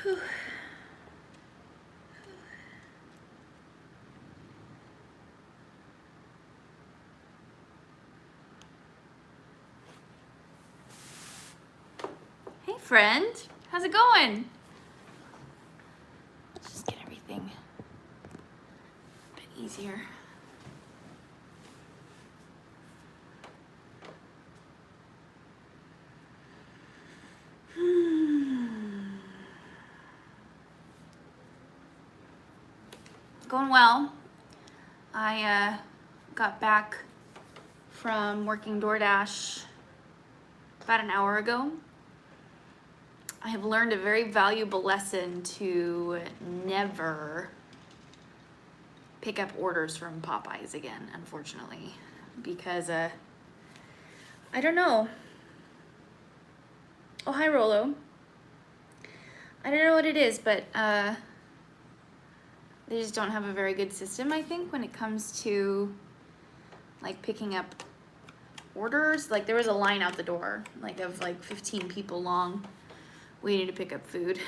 Hey friend, how's it going? Let's just get everything a bit easier. Going well. I got back from working DoorDash about an hour ago. I have learned a very valuable lesson to never pick up orders from Popeyes again, unfortunately, because I don't know. Oh, hi Rolo. I don't know what it is, but they just don't have a very good system, I think, when it comes to like picking up orders. Like there was a line out the door, like of like 15 people long waiting to pick up food.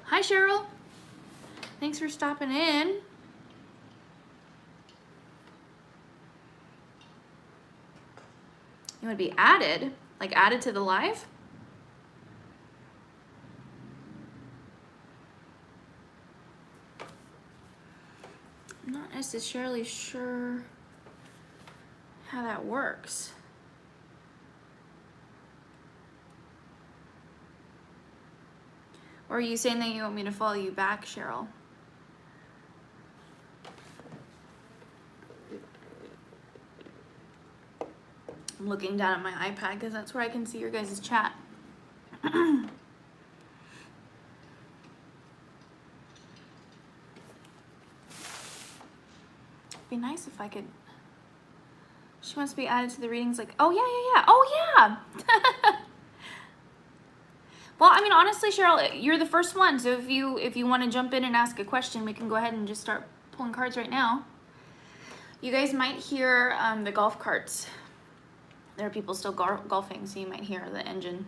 Hi Cheryl. Thanks for stopping in. You want to be added? Like added to the live? I'm not necessarily sure how that works. Or are you saying that you want me to follow you back, Cheryl? I'm looking down at my iPad because that's where I can see your guys' chat. It'd be nice if I could. She wants to be added to the readings, like, oh yeah. Oh yeah. Well, I mean, honestly, Cheryl, you're the first one. So if you want to jump in and ask a question, we can go ahead and just start pulling cards right now. You guys might hear the golf carts. There are people still golfing, so you might hear the engine.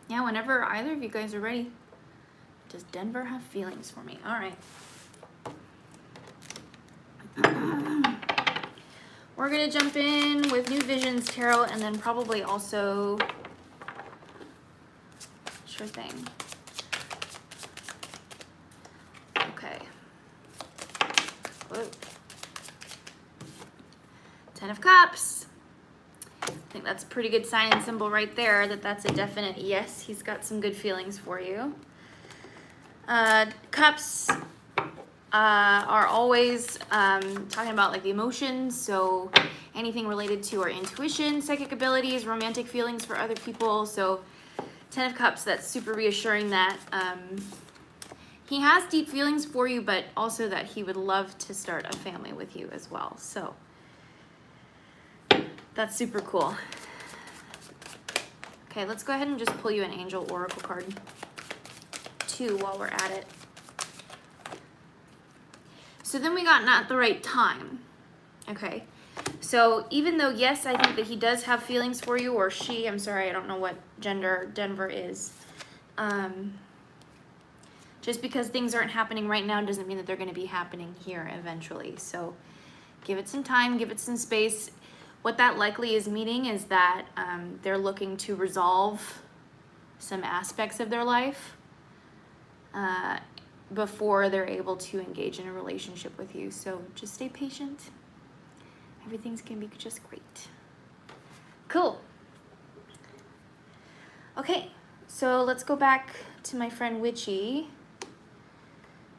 Yeah, whenever either of you guys are ready. Does Denver have feelings for me? All right. We're gonna jump in with New Visions Tarot and then probably also, sure thing. Okay. Whoa. 10 of Cups. I think that's a pretty good sign and symbol right there that that's a definite yes. He's got some good feelings for you. Cups are always talking about like the emotions, so anything related to our intuition, psychic abilities, romantic feelings for other people. So 10 of Cups, that's super reassuring that he has deep feelings for you, but also that he would love to start a family with you as well. So that's super cool. Okay, let's go ahead and just pull you an Angel Oracle card too while we're at it. So then we got not the right time. Okay, so even though, yes, I think that he does have feelings for you, or she, I'm sorry, I don't know what gender Denver is. Just because things aren't happening right now doesn't mean that they're gonna be happening here eventually. So give it some time, give it some space. What that likely is meaning is that they're looking to resolve some aspects of their life before they're able to engage in a relationship with you. So just stay patient. Everything's gonna be just great. Cool. Okay, so let's go back to my friend Witchy.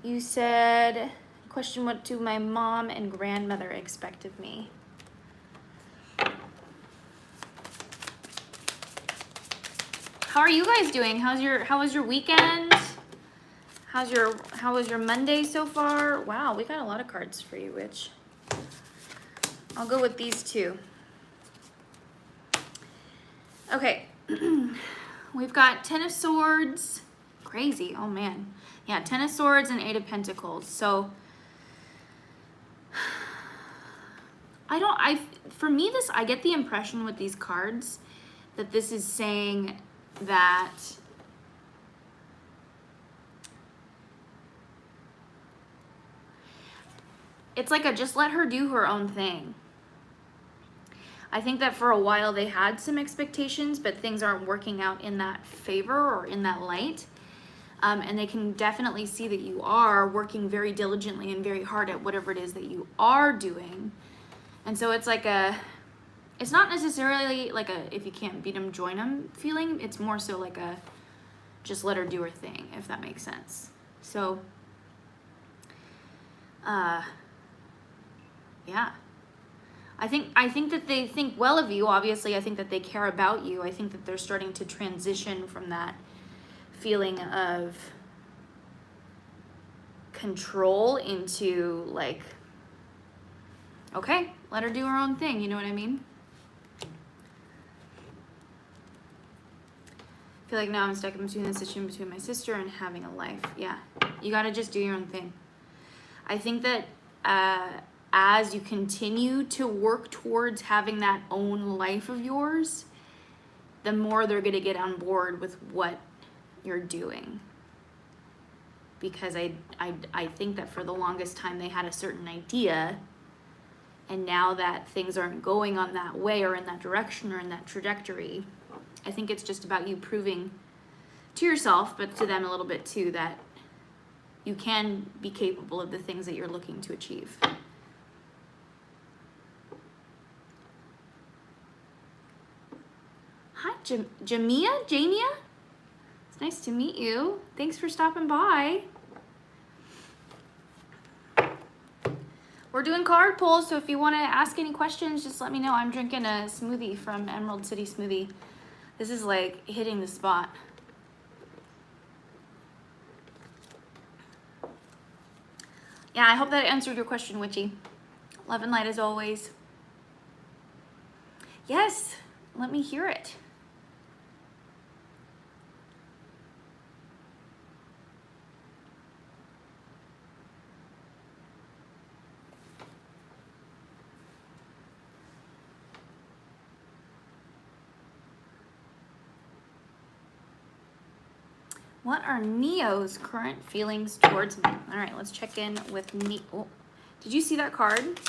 You said, question, what do my mom and grandmother expect of me? How are you guys doing? How was your weekend? How was your Monday so far? Wow, we got a lot of cards for you, Witch. I'll go with these two. Okay. We've got 10 of Swords, crazy. Oh man. Yeah, 10 of Swords and 8 of Pentacles. So for me, I get the impression with these cards that this is saying that it's like a just let her do her own thing. I think that for a while they had some expectations, but things aren't working out in that favor or in that light. And they can definitely see that you are working very diligently and very hard at whatever it is that you are doing. And so it's like it's not necessarily like a if you can't beat them, join them feeling. It's more so like a just let her do her thing, if that makes sense. So, yeah. I think that they think well of you. Obviously, I think that they care about you. I think that they're starting to transition from that feeling of control into like, okay, let her do her own thing. You know what I mean? I feel like now I'm stuck in between the situation between my sister and having a life. Yeah, you got to just do your own thing. I think that as you continue to work towards having that own life of yours, the more they're going to get on board with what you're doing. Because I think that for the longest time they had a certain idea, and now that things aren't going on that way or in that direction or in that trajectory, I think it's just about you proving to yourself, but to them a little bit too, that you can be capable of the things that you're looking to achieve. Hi, Jamia? It's nice to meet you. Thanks for stopping by. We're doing card pulls, so if you want to ask any questions, just let me know. I'm drinking a smoothie from Emerald City Smoothie. This is like hitting the spot. Yeah, I hope that answered your question, Witchy. Love and light as always. Yes, let me hear it. What are Neo's current feelings towards me? All right, let's check in with Neo. Oh, did you see that card?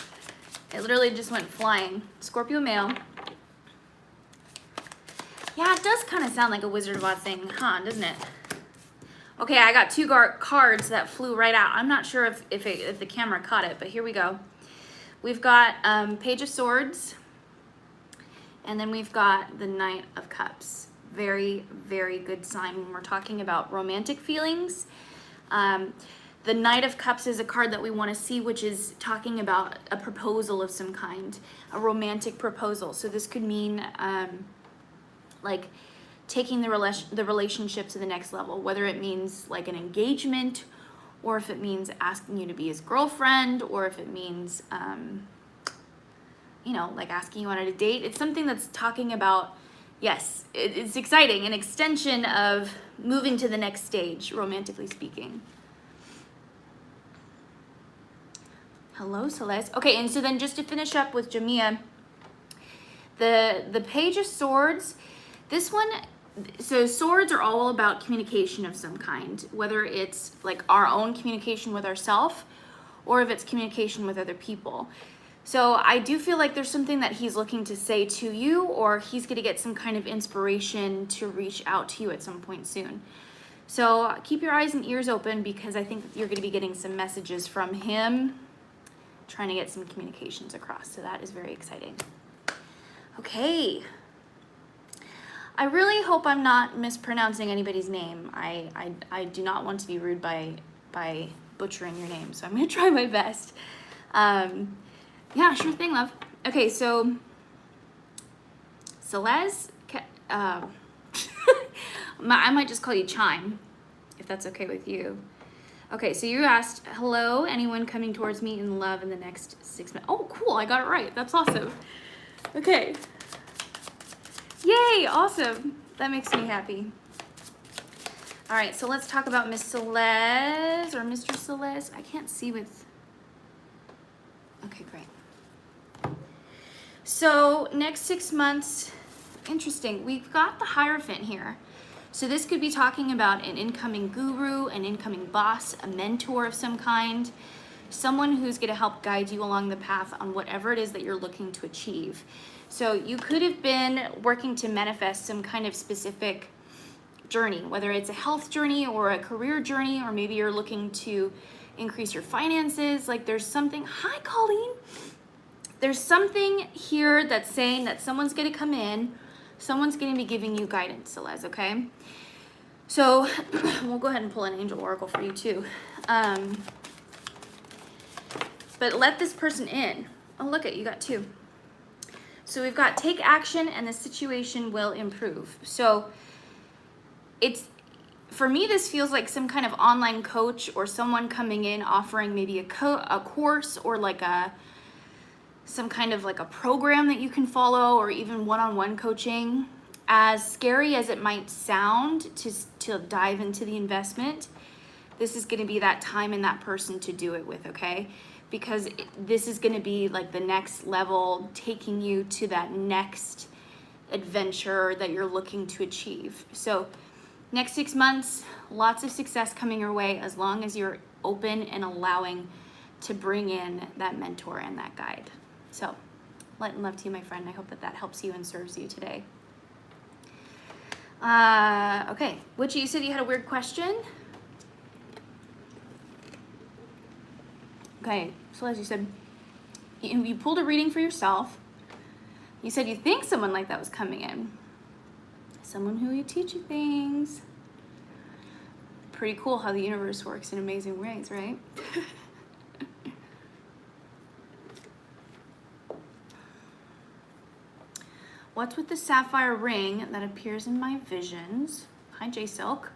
It literally just went flying. Scorpio male. Yeah, it does kind of sound like a Wizard of Oz thing, huh? Doesn't it? Okay, I got two cards that flew right out. I'm not sure if the camera caught it, but here we go. We've got Page of Swords, and then we've got the Knight of Cups. Very, very good sign when we're talking about romantic feelings. The Knight of Cups is a card that we want to see, which is talking about a proposal of some kind, a romantic proposal. So this could mean like taking the relationship to the next level, whether it means like an engagement, or if it means asking you to be his girlfriend, or if it means, you know, like asking you on a date. It's something that's talking about, yes, it's exciting, an extension of moving to the next stage, romantically speaking. Hello, Celeste. Okay, and so then just to finish up with Jamia, the Page of Swords, this one, so swords are all about communication of some kind, whether it's like our own communication with ourselves, or if it's communication with other people. So I do feel like there's something that he's looking to say to you, or he's going to get some kind of inspiration to reach out to you at some point soon. So keep your eyes and ears open, because I think that you're going to be getting some messages from him, trying to get some communications across. So that is very exciting. Okay. I really hope I'm not mispronouncing anybody's name. I do not want to be rude by butchering your name, so I'm going to try my best. Yeah, sure thing, love. Okay, so Celeste, I might just call you Chime, if that's okay with you. Okay, so you asked, hello, anyone coming towards me in love in the next 6 months? Oh, cool, I got it right. That's awesome. Okay. Yay, awesome. That makes me happy. All right, so let's talk about Miss Celeste or Mr. Celeste. I can't see with, okay, great. So next 6 months, interesting. We've got the Hierophant here. So this could be talking about an incoming guru, an incoming boss, a mentor of some kind, someone who's gonna help guide you along the path on whatever it is that you're looking to achieve. So you could have been working to manifest some kind of specific journey, whether it's a health journey or a career journey, or maybe you're looking to increase your finances. Like there's something, hi Colleen. There's something here that's saying that someone's gonna come in, someone's gonna be giving you guidance, Celeste, okay? So we'll go ahead and pull an angel oracle for you too. But let this person in. Oh, look at, you got 2. So we've got take action and the situation will improve. So it's, for me, this feels like some kind of online coach or someone coming in offering maybe a course or like some kind of like a program that you can follow, or even one-on-one coaching. As scary as it might sound to dive into the investment, this is going to be that time and that person to do it with, okay? Because this is going to be like the next level, taking you to that next adventure that you're looking to achieve. So next 6 months, lots of success coming your way as long as you're open and allowing to bring in that mentor and that guide. So light and love to you, my friend. I hope that that helps you and serves you today. Okay, Witchy, you said you had a weird question. Okay, so as you said, you pulled a reading for yourself. You said you think someone like that was coming in. Someone who will teach you things. Pretty cool how the universe works in amazing ways, right? What's with the sapphire ring that appears in my visions? Hi, J Silk.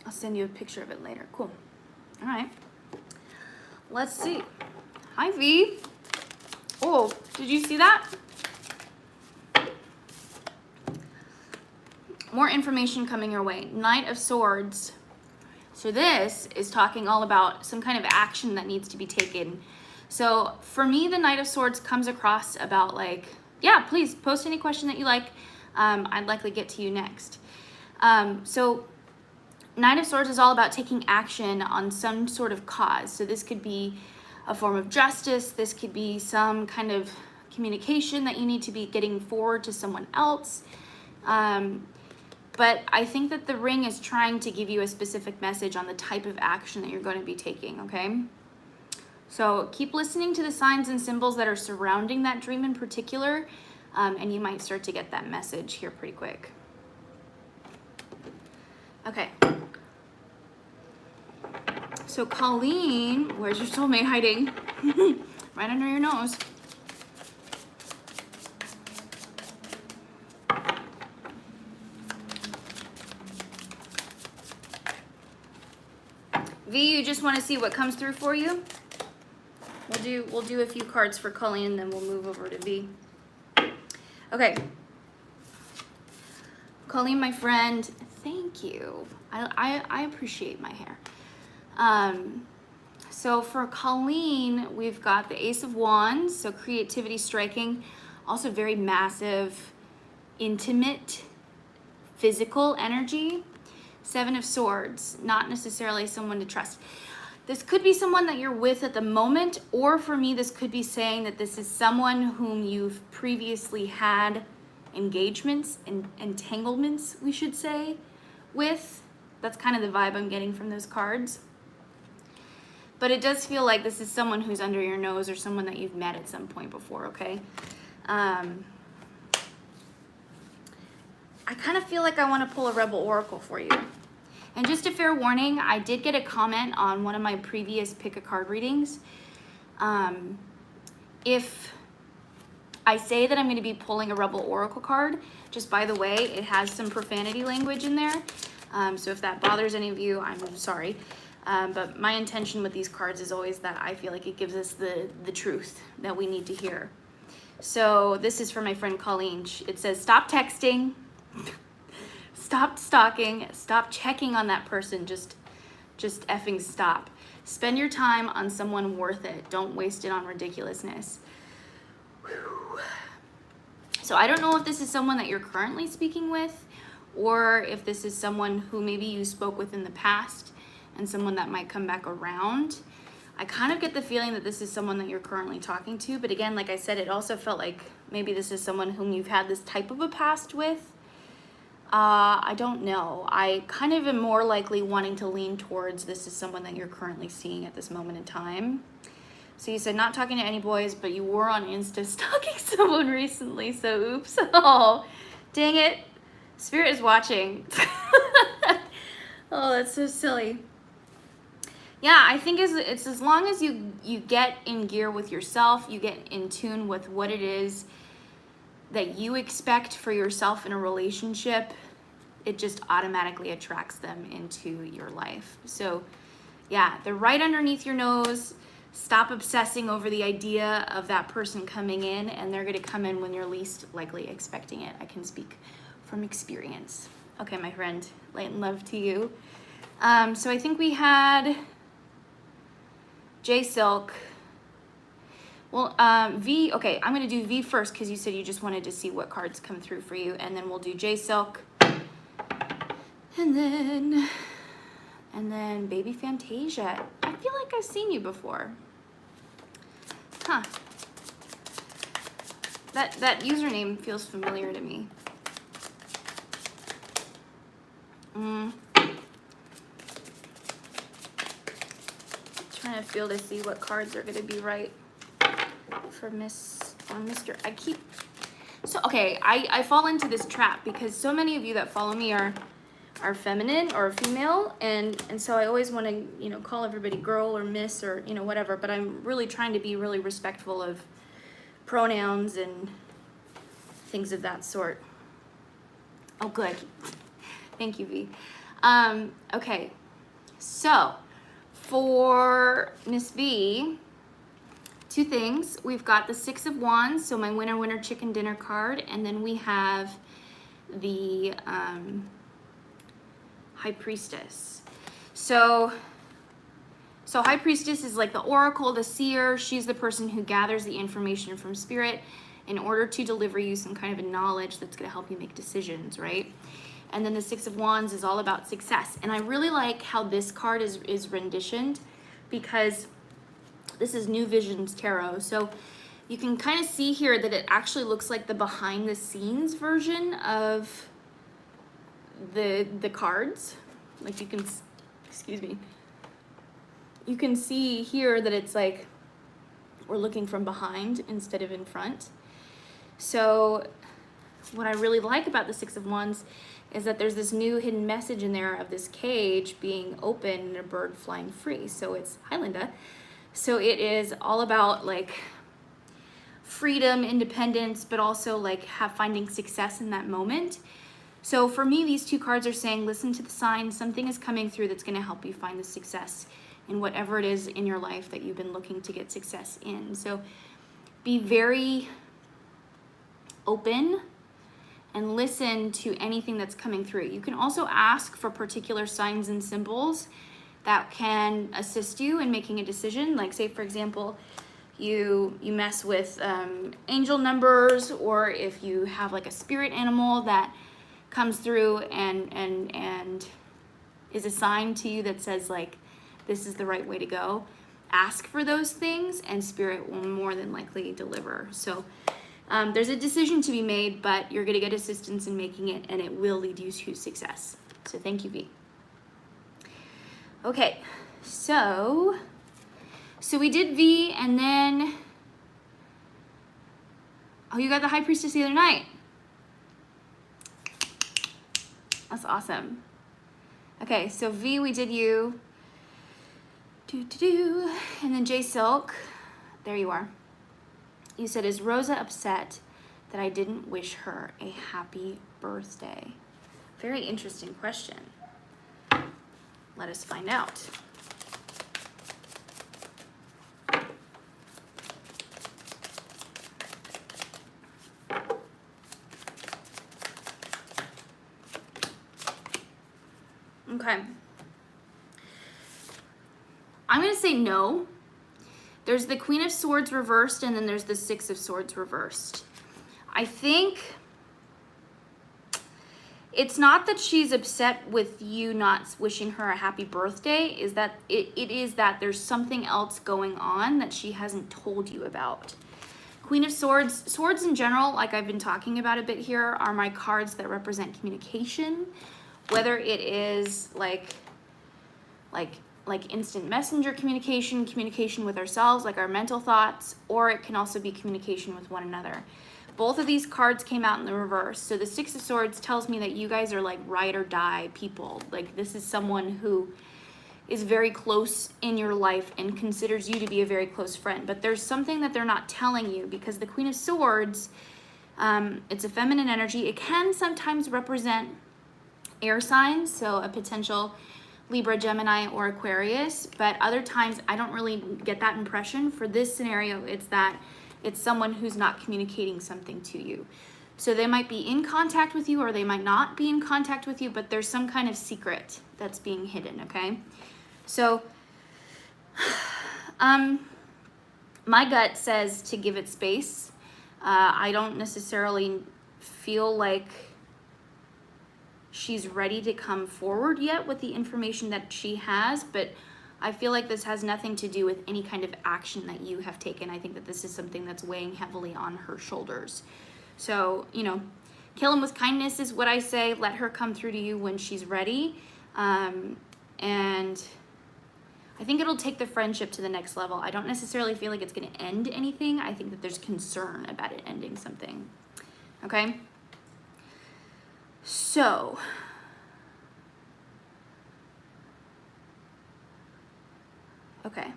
I'll send you a picture of it later. Cool. All right. Let's see. Hi, V. Oh, did you see that? More information coming your way. Knight of Swords. So this is talking all about some kind of action that needs to be taken. So for me, the Knight of Swords comes across about like, yeah, please post any question that you like. I'd likely get to you next. So Knight of Swords is all about taking action on some sort of cause. So this could be a form of justice. This could be some kind of communication that you need to be getting forward to someone else. But I think that the ring is trying to give you a specific message on the type of action that you're going to be taking, okay? So keep listening to the signs and symbols that are surrounding that dream in particular, and you might start to get that message here pretty quick. Okay. So Colleen, where's your soulmate hiding? Right under your nose. V, you just want to see what comes through for you? We'll do a few cards for Colleen, and then we'll move over to V. Okay. Colleen, my friend, thank you. I appreciate my hair. So for Colleen, we've got the Ace of Wands, so creativity striking, also very massive, intimate, physical energy. Seven of Swords, not necessarily someone to trust. This could be someone that you're with at the moment, or for me, this could be saying that this is someone whom you've previously had engagements and entanglements, we should say, with. That's kind of the vibe I'm getting from those cards. But it does feel like this is someone who's under your nose or someone that you've met at some point before, okay? I kind of feel like I want to pull a Rebel Oracle for you. And just a fair warning, I did get a comment on one of my previous pick a card readings. If I say that I'm going to be pulling a Rebel Oracle card, just by the way, it has some profanity language in there. So if that bothers any of you, I'm sorry. But my intention with these cards is always that I feel like it gives us the truth that we need to hear. So this is for my friend Colleen. It says, stop texting. Stop stalking. Stop checking on that person. Just effing stop. Spend your time on someone worth it. Don't waste it on ridiculousness. Whew. So I don't know if this is someone that you're currently speaking with, or if this is someone who maybe you spoke with in the past and someone that might come back around. I kind of get the feeling that this is someone that you're currently talking to, but again, like I said, it also felt like maybe this is someone whom you've had this type of a past with. I don't know. I kind of am more likely wanting to lean towards this is someone that you're currently seeing at this moment in time. So you said not talking to any boys, but you were on Insta stalking someone recently, so oops. Oh, dang it. Spirit is watching. Oh, that's so silly. Yeah, I think it's as long as you get in gear with yourself, you get in tune with what it is that you expect for yourself in a relationship, it just automatically attracts them into your life. So yeah, they're right underneath your nose. Stop obsessing over the idea of that person coming in, and they're gonna come in when you're least likely expecting it. I can speak from experience. Okay, my friend, light and love to you. So I think we had J Silk. Well, V, okay, I'm gonna do V first because you said you just wanted to see what cards come through for you, and then we'll do J Silk. And then Baby Fantasia. I feel like I've seen you before. Huh. That username feels familiar to me. Trying to feel to see what cards are gonna be right for Miss or Mr. So okay, I fall into this trap because so many of you that follow me are feminine or female, and so I always want to, you know, call everybody girl or miss or, you know, whatever, but I'm really trying to be really respectful of pronouns and things of that sort. Oh, good. Thank you, V. Okay, so for Miss V, two things. We've got the Six of Wands, so my winner chicken dinner card, and then we have the High Priestess. So High Priestess is like the oracle, the seer. She's the person who gathers the information from spirit in order to deliver you some kind of a knowledge that's going to help you make decisions, right? And then the Six of Wands is all about success. And I really like how this card is renditioned, because this is New Visions Tarot. So you can kind of see here that it actually looks like the behind the scenes version of the cards. Like you can, excuse me, you can see here that it's like we're looking from behind instead of in front. So what I really like about the Six of Wands is that there's this new hidden message in there of this cage being open and a bird flying free. So it's, hi Linda. So it is all about like freedom, independence, but also like finding success in that moment. So for me, these two cards are saying, listen to the signs. Something is coming through that's going to help you find the success in whatever it is in your life that you've been looking to get success in. So be very open and listen to anything that's coming through. You can also ask for particular signs and symbols that can assist you in making a decision. Like say, for example, you mess with angel numbers, or if you have like a spirit animal that comes through and is a sign to you that says like, this is the right way to go. Ask for those things and spirit will more than likely deliver. So there's a decision to be made, but you're gonna get assistance in making it, and it will lead you to success. So thank you, V. Okay, so we did V, and then, oh, you got the High Priestess the other night. That's awesome. Okay, so V, we did you. And then J Silk, there you are. You said, is Rosa upset that I didn't wish her a happy birthday? Very interesting question. Let us find out. Okay. I'm going to say no. There's the Queen of Swords reversed, and then there's the Six of Swords reversed. I think it's not that she's upset with you not wishing her a happy birthday, is that it is that there's something else going on that she hasn't told you about. Queen of Swords, swords in general, like I've been talking about a bit here, are my cards that represent communication, whether it is like instant messenger communication, communication with ourselves, like our mental thoughts, or it can also be communication with one another. Both of these cards came out in the reverse. So the Six of Swords tells me that you guys are like ride or die people. Like this is someone who is very close in your life and considers you to be a very close friend. But there's something that they're not telling you, because the Queen of Swords, it's a feminine energy. It can sometimes represent air signs, so a potential Libra, Gemini, or Aquarius. But other times I don't really get that impression. For this scenario, it's that it's someone who's not communicating something to you. So they might be in contact with you or they might not be in contact with you, but there's some kind of secret that's being hidden, okay? So my gut says to give it space. I don't necessarily feel like she's ready to come forward yet with the information that she has, but I feel like this has nothing to do with any kind of action that you have taken. I think that this is something that's weighing heavily on her shoulders. So, you know, kill him with kindness is what I say. Let her come through to you when she's ready. And I think it'll take the friendship to the next level. I don't necessarily feel like it's going to end anything. I think that there's concern about it ending something. Okay? So, okay.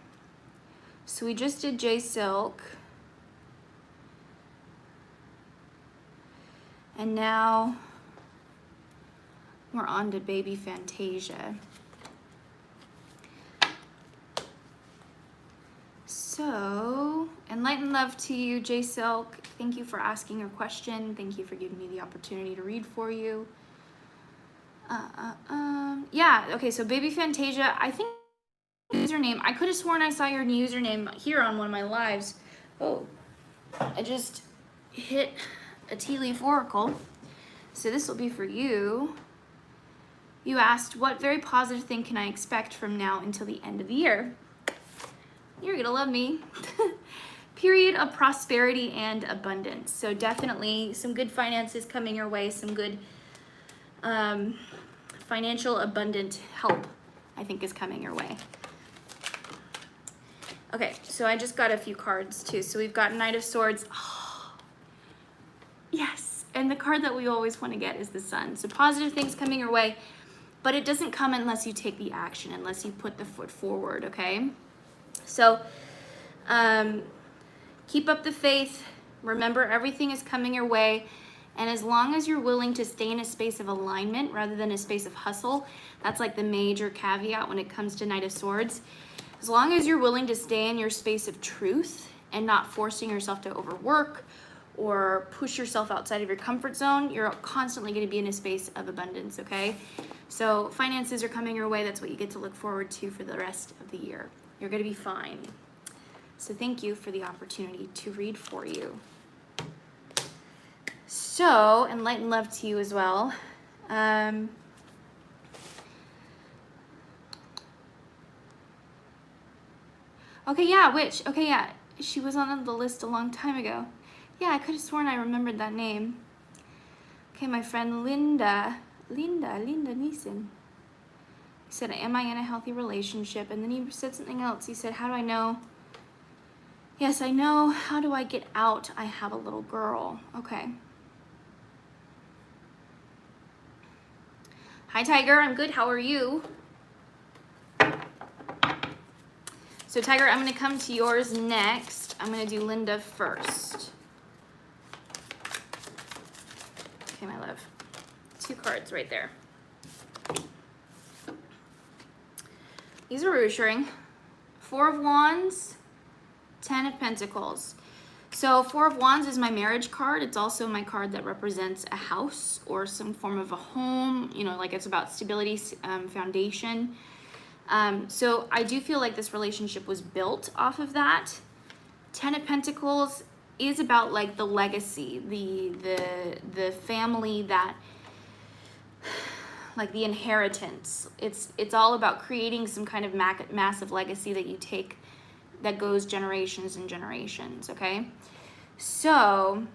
So we just did J Silk. And now we're on to Baby Fantasia. So, enlightened love to you, J Silk. Thank you for asking your question. Thank you for giving me the opportunity to read for you. Yeah, okay, so Baby Fantasia, I think username, I could have sworn I saw your username here on one of my lives. Oh, I just hit a tea leaf oracle. So this will be for you. You asked, what very positive thing can I expect from now until the end of the year? You're gonna love me. Period of prosperity and abundance. So definitely some good finances coming your way, some good financial abundant help, I think, is coming your way. Okay, so I just got a few cards too. So we've got Knight of Swords. Oh, yes, and the card that we always want to get is the Sun. So positive things coming your way, but it doesn't come unless you take the action, unless you put the foot forward, okay? So keep up the faith. Remember, everything is coming your way. And as long as you're willing to stay in a space of alignment rather than a space of hustle, that's like the major caveat when it comes to Knight of Swords. As long as you're willing to stay in your space of truth and not forcing yourself to overwork or push yourself outside of your comfort zone, you're constantly going to be in a space of abundance, okay? So finances are coming your way. That's what you get to look forward to for the rest of the year. You're going to be fine. So thank you for the opportunity to read for you. So, enlightened love to you as well. Okay, yeah, which? Okay, yeah, she was on the list a long time ago. Yeah, I could have sworn I remembered that name. Okay, my friend Linda Neeson. He said, am I in a healthy relationship? And then he said something else. He said, how do I know? Yes, I know. How do I get out? I have a little girl. Okay. Hi, Tiger. I'm good. How are you? So, Tiger, I'm going to come to yours next. I'm going to do Linda first. Okay, my love. 2 cards right there. These are reassuring. 4 of Wands, 10 of Pentacles. So Four of Wands is my marriage card. It's also my card that represents a house or some form of a home, you know, like it's about stability, foundation. So I do feel like this relationship was built off of that. Ten of Pentacles is about like the legacy, the family that, like the inheritance. It's all about creating some kind of massive legacy that you take, that goes generations and generations, okay? So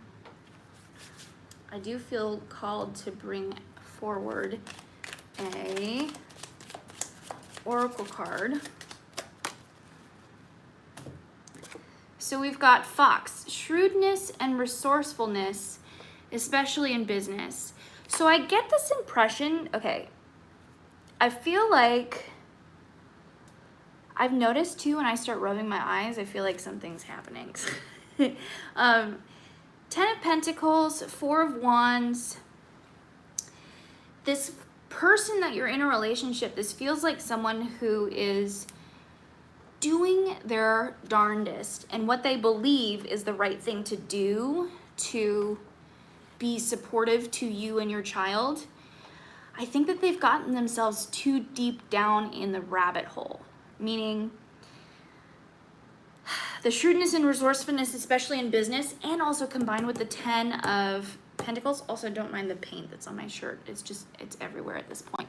I do feel called to bring forward a oracle card. So we've got Fox, shrewdness and resourcefulness, especially in business. So I get this impression, okay, I feel like I've noticed too when I start rubbing my eyes, I feel like something's happening. 10 of Pentacles, 4 of Wands. This person that you're in a relationship, this feels like someone who is doing their darndest and what they believe is the right thing to do to be supportive to you and your child. I think that they've gotten themselves too deep down in the rabbit hole, meaning the shrewdness and resourcefulness, especially in business, and also combined with the 10 of Pentacles. Also, don't mind the paint that's on my shirt. It's everywhere at this point.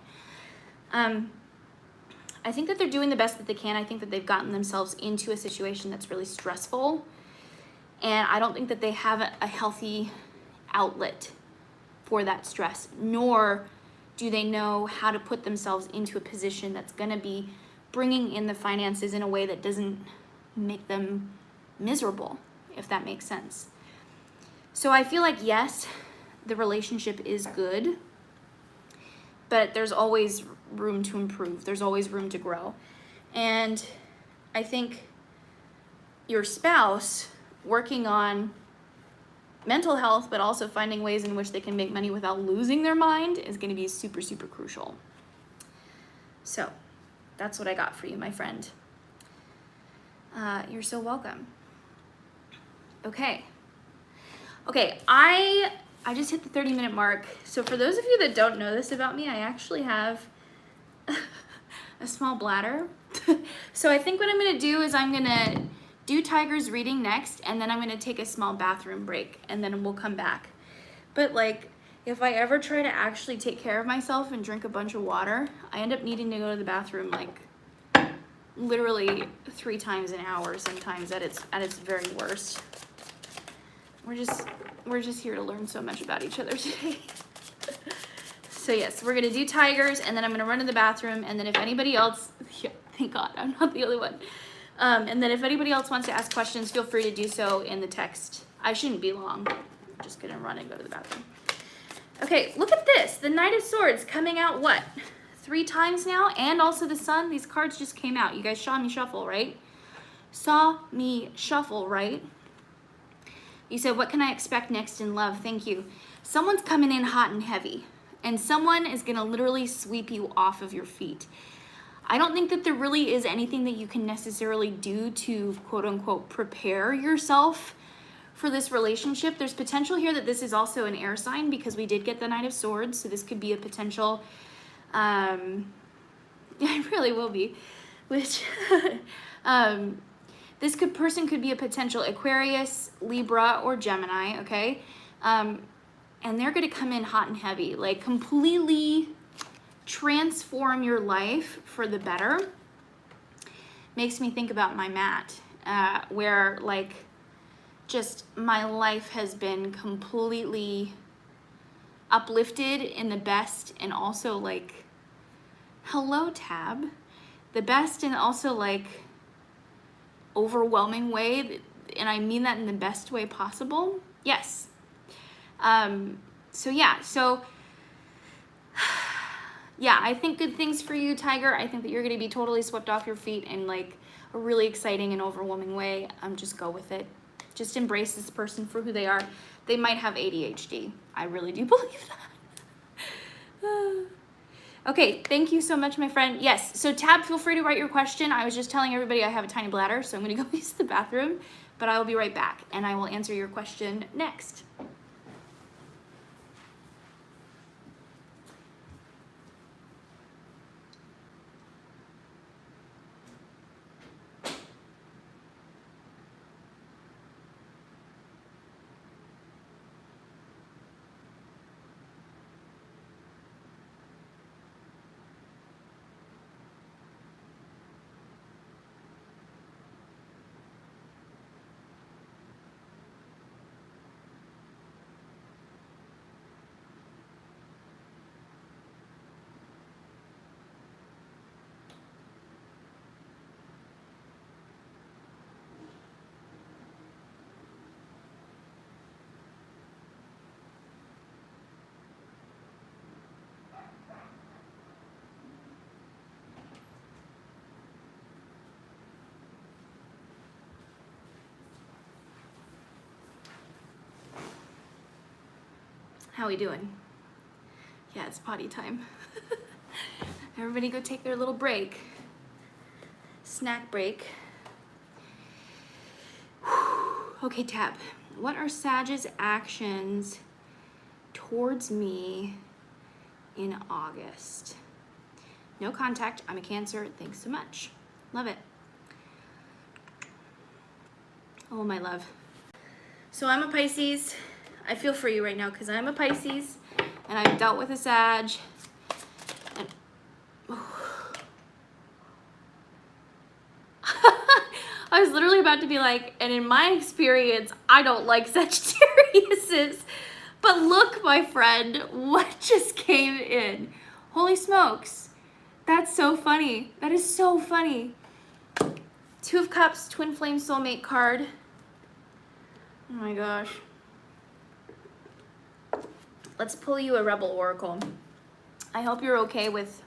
I think that they're doing the best that they can. I think that they've gotten themselves into a situation that's really stressful. And I don't think that they have a healthy outlet for that stress, nor do they know how to put themselves into a position that's going to be bringing in the finances in a way that doesn't make them miserable, if that makes sense. So I feel like, yes, the relationship is good, but there's always room to improve. There's always room to grow. And I think your spouse working on mental health, but also finding ways in which they can make money without losing their mind is going to be super, super crucial. So that's what I got for you, my friend. You're so welcome. Okay, I just hit the 30-minute mark. So for those of you that don't know this about me, I actually have a small bladder. So I think what I'm gonna do is I'm gonna do Tiger's reading next, and then I'm gonna take a small bathroom break, and then we'll come back. But like, if I ever try to actually take care of myself and drink a bunch of water, I end up needing to go to the bathroom like literally 3 times an hour sometimes at its very worst. We're just here to learn so much about each other today. So yes, we're gonna do Tigers, and then I'm gonna run to the bathroom, and then if anybody else, yeah, thank God, I'm not the only one. And then if anybody else wants to ask questions, feel free to do so in the text. I shouldn't be long. I'm just gonna run and go to the bathroom. Okay, look at this. The Knight of Swords coming out, what, 3 times now? And also the Sun. These cards just came out. You guys saw me shuffle, right? Saw me shuffle, right? You said, what can I expect next in love? Thank you. Someone's coming in hot and heavy, and someone is gonna literally sweep you off of your feet. I don't think that there really is anything that you can necessarily do to quote unquote prepare yourself for this relationship. There's potential here that this is also an air sign because we did get the Knight of Swords. So this could be a potential, it really will be, which, this person could be a potential Aquarius, Libra, or Gemini, okay? And they're gonna come in hot and heavy, like completely transform your life for the better. Makes me think about my mat, where like just my life has been completely uplifted in the best, and also like, hello Tab, the best and also like overwhelming way, and I mean that in the best way possible. Yes. So yeah, I think good things for you, Tiger. I think that you're gonna be totally swept off your feet in like a really exciting and overwhelming way. Just go with it. Just embrace this person for who they are. They might have ADHD. I really do believe that. Okay, thank you so much, my friend. Yes, so Tab, feel free to write your question. I was just telling everybody I have a tiny bladder, so I'm gonna go use the bathroom, but I will be right back and I will answer your question next. How we doing? Yeah, it's potty time. Everybody go take their little break. Snack break. Okay, Tab. What are Sag's actions towards me in August? No contact. I'm a Cancer. Thanks so much. Love it. Oh, my love. So I'm a Pisces. I feel for you right now because I'm a Pisces and I've dealt with a Sag. And I was literally about to be like, and in my experience, I don't like Sagittariuses. But look, my friend, what just came in? Holy smokes. That's so funny. That is so funny. Two of Cups, Twin Flame Soulmate card. Oh my gosh. Let's pull you a Rebel Oracle. I hope you're okay with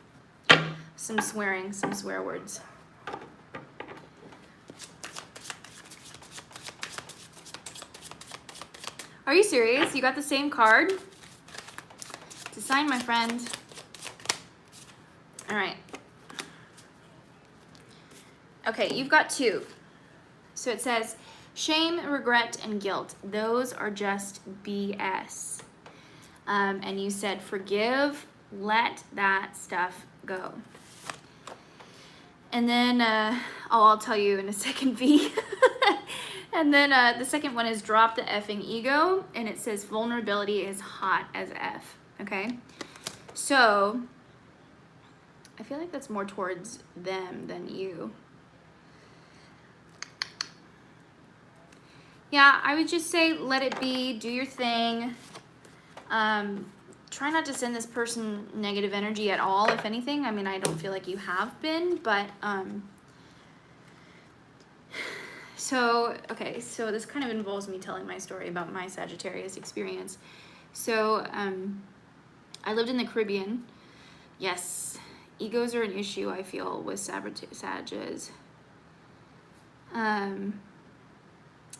some swearing, some swear words. Are you serious? You got the same card? It's a sign, my friend. All right. Okay, you've got two. So it says, shame, regret, and guilt. Those are just BS. And you said, forgive, let that stuff go. And then, I'll tell you in a second, V. And then the second one is drop the effing ego. And it says vulnerability is hot as F, okay? So, I feel like that's more towards them than you. Yeah, I would just say let it be, do your thing. Try not to send this person negative energy at all, if anything. I mean, I don't feel like you have been, but, okay, so this kind of involves me telling my story about my Sagittarius experience. So, I lived in the Caribbean. Yes, egos are an issue, I feel, with Sages.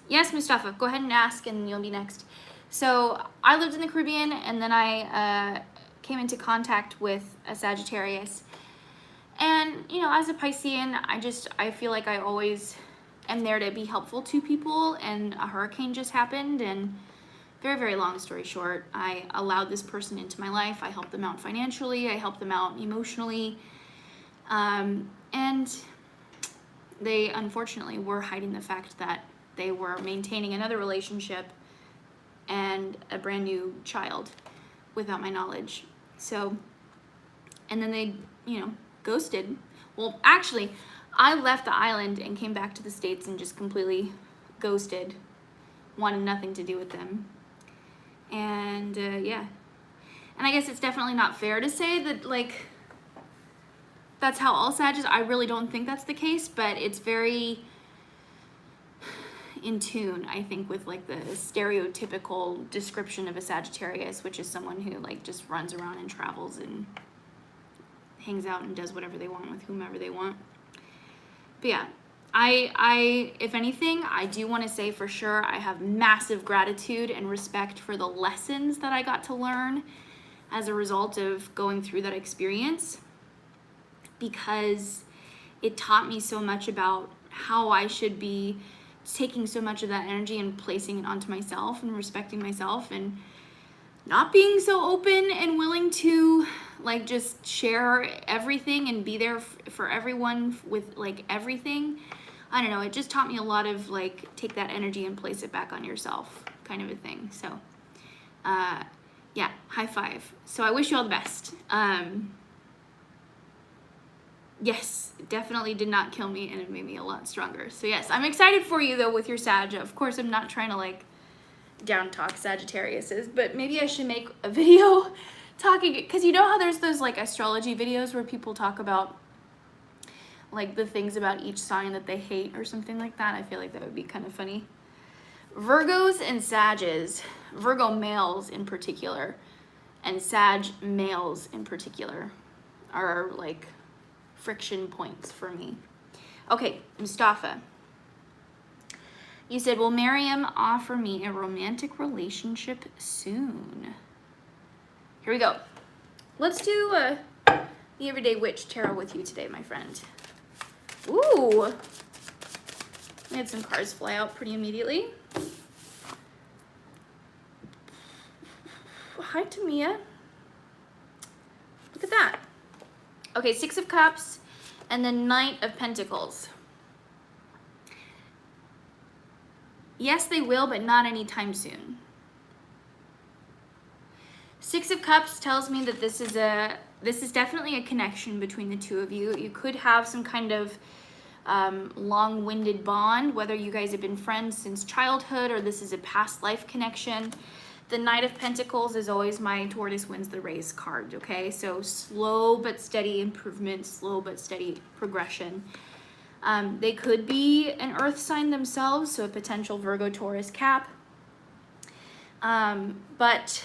Yes, Mustafa, go ahead and ask and you'll be next. So I lived in the Caribbean and then I came into contact with a Sagittarius. And, you know, as a Piscean, I feel like I always am there to be helpful to people, and a hurricane just happened, and very, very long story short, I allowed this person into my life. I helped them out financially, I helped them out emotionally, and they unfortunately were hiding the fact that they were maintaining another relationship and a brand new child without my knowledge. So, and then they, you know, ghosted. Well, actually, I left the island and came back to the States and just completely ghosted. Wanted nothing to do with them. And yeah. And I guess it's definitely not fair to say that, like, that's how all Sagittarius, I really don't think that's the case, but it's very in tune, I think, with like the stereotypical description of a Sagittarius, which is someone who like just runs around and travels and hangs out and does whatever they want with whomever they want. But yeah, I if anything, I do want to say for sure I have massive gratitude and respect for the lessons that I got to learn as a result of going through that experience, because it taught me so much about how I should be taking so much of that energy and placing it onto myself and respecting myself and not being so open and willing to like just share everything and be there for everyone with like everything. I don't know, it just taught me a lot of like take that energy and place it back on yourself kind of a thing. So yeah, high five. So I wish you all the best. Yes, definitely did not kill me, and it made me a lot stronger. So yes, I'm excited for you though with your Sag. Of course, I'm not trying to like down talk Sagittariuses, but maybe I should make a video talking, because you know how there's those like astrology videos where people talk about like the things about each sign that they hate or something like that. I feel like that would be kind of funny. Virgos and Sages, Virgo males in particular, and Sag males in particular are like friction points for me. Okay, Mustafa. You said, will Miriam offer me a romantic relationship soon? Here we go. Let's do the Everyday Witch Tarot with you today, my friend. Ooh. We had some cards fly out pretty immediately. Hi, Tamia. Look at that. Okay, 6 of Cups and then Knight of Pentacles. Yes, they will, but not anytime soon. 6 of Cups tells me that this is definitely a connection between the two of you. You could have some kind of long-winded bond, whether you guys have been friends since childhood or this is a past life connection. The Knight of Pentacles is always my tortoise wins the race card, okay? So slow but steady improvement, slow but steady progression. They could be an earth sign themselves, so a potential Virgo, Taurus, Cap. But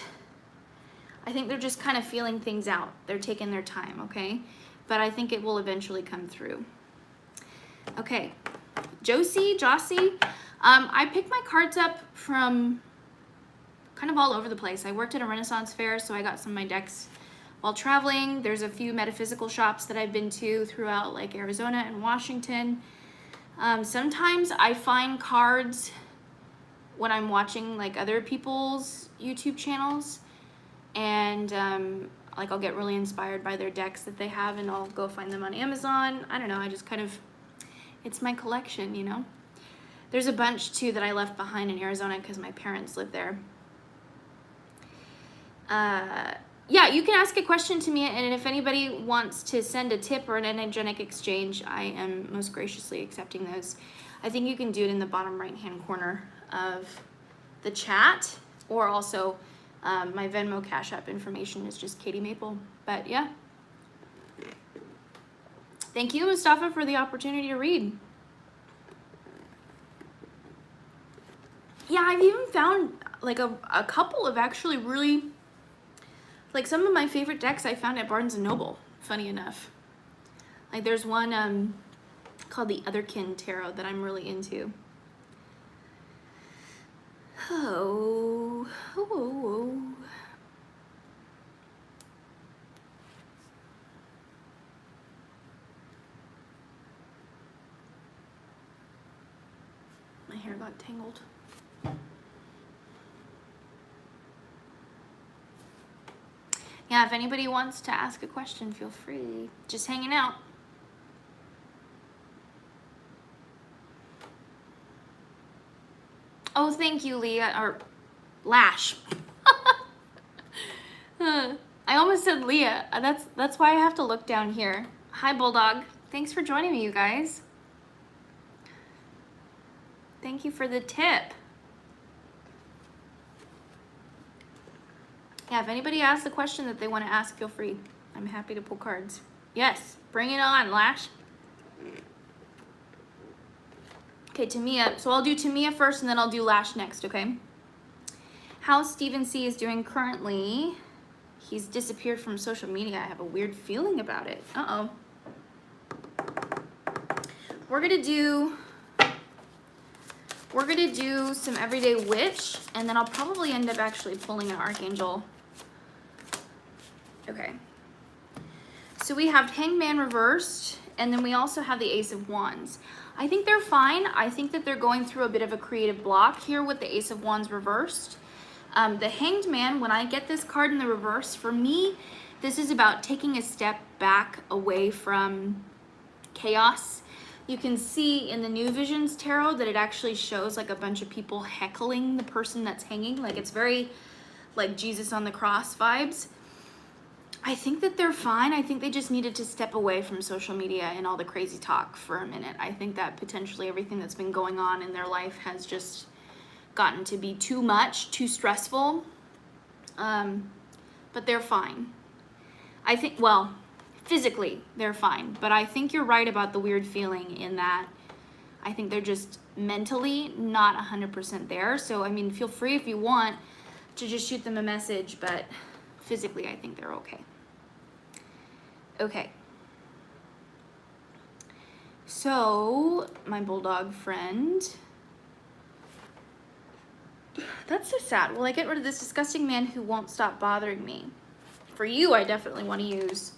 I think they're just kind of feeling things out. They're taking their time, okay? But I think it will eventually come through. Okay, Jossie, I picked my cards up from kind of all over the place. I worked at a Renaissance fair, so I got some of my decks while traveling. There's a few metaphysical shops that I've been to throughout like Arizona and Washington. Sometimes I find cards when I'm watching like other people's YouTube channels, and like I'll get really inspired by their decks that they have, and I'll go find them on Amazon. I don't know, I just kind of, it's my collection, you know? There's a bunch too that I left behind in Arizona because my parents live there. Yeah, you can ask a question to me, and if anybody wants to send a tip or an energetic exchange, I am most graciously accepting those. I think you can do it in the bottom right-hand corner of the chat, or also my Venmo Cash App information is just Katie Maple. But yeah. Thank you, Mustafa, for the opportunity to read. Yeah, I've even found like a couple of actually really, like some of my favorite decks I found at Barnes & Noble, funny enough. Like there's one called the Otherkin Tarot that I'm really into. Oh. My hair got tangled. Yeah, if anybody wants to ask a question, feel free. Just hanging out. Oh, thank you, Leah, or Lash. I almost said Leah. That's why I have to look down here. Hi, Bulldog. Thanks for joining me, you guys. Thank you for the tip. Yeah, if anybody asks a question that they want to ask, feel free. I'm happy to pull cards. Yes, bring it on, Lash. Okay, Tamia. So I'll do Tamia first, and then I'll do Lash next, okay? How Stephen C. is doing currently. He's disappeared from social media. I have a weird feeling about it. Uh-oh. We're gonna do some Everyday Witch, and then I'll probably end up actually pulling an Archangel Okay. So we have Hanged Man reversed, and then we also have the Ace of Wands. I think they're fine. I think that they're going through a bit of a creative block here with the Ace of Wands reversed. The Hanged Man, when I get this card in the reverse, for me, this is about taking a step back away from chaos. You can see in the New Visions Tarot that it actually shows like a bunch of people heckling the person that's hanging. Like it's very like Jesus on the cross vibes. I think that they're fine. I think they just needed to step away from social media and all the crazy talk for a minute. I think that potentially everything that's been going on in their life has just gotten to be too much, too stressful. But they're fine. I think, well, physically they're fine, but I think you're right about the weird feeling in that I think they're just mentally not 100% there. So, I mean, feel free if you want to just shoot them a message, but physically I think they're okay. Okay. So, my bulldog friend. That's so sad. Will I get rid of this disgusting man who won't stop bothering me? For you, I definitely want to use.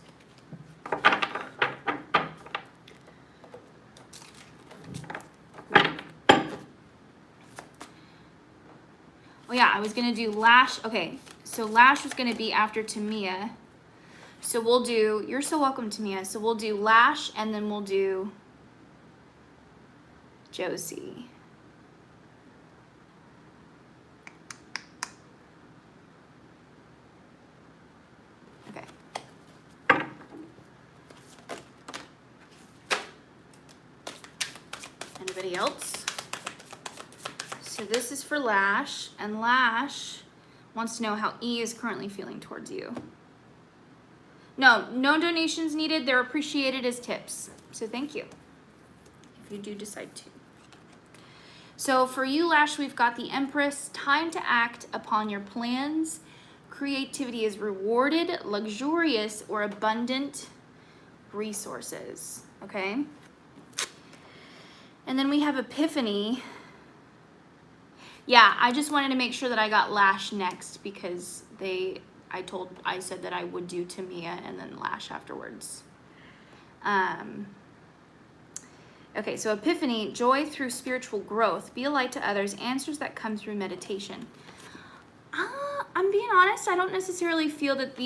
Oh yeah, I was going to do Lash. Okay, so Lash was going to be after Tamia. So we'll do, you're so welcome, Tamia. So we'll do Lash, and then we'll do Josie. Okay. Anybody else? So this is for Lash, and Lash wants to know how E is currently feeling towards you. No donations needed. They're appreciated as tips. So thank you, if you do decide to. So for you, Lash, we've got the Empress. Time to act upon your plans. Creativity is rewarded. Luxurious or abundant resources. Okay? And then we have Epiphany. Yeah, I just wanted to make sure that I got Lash next because I said that I would do Tamia and then Lash afterwards. Okay, so Epiphany, joy through spiritual growth, be a light to others, answers that come through meditation. I'm being honest, I don't necessarily feel that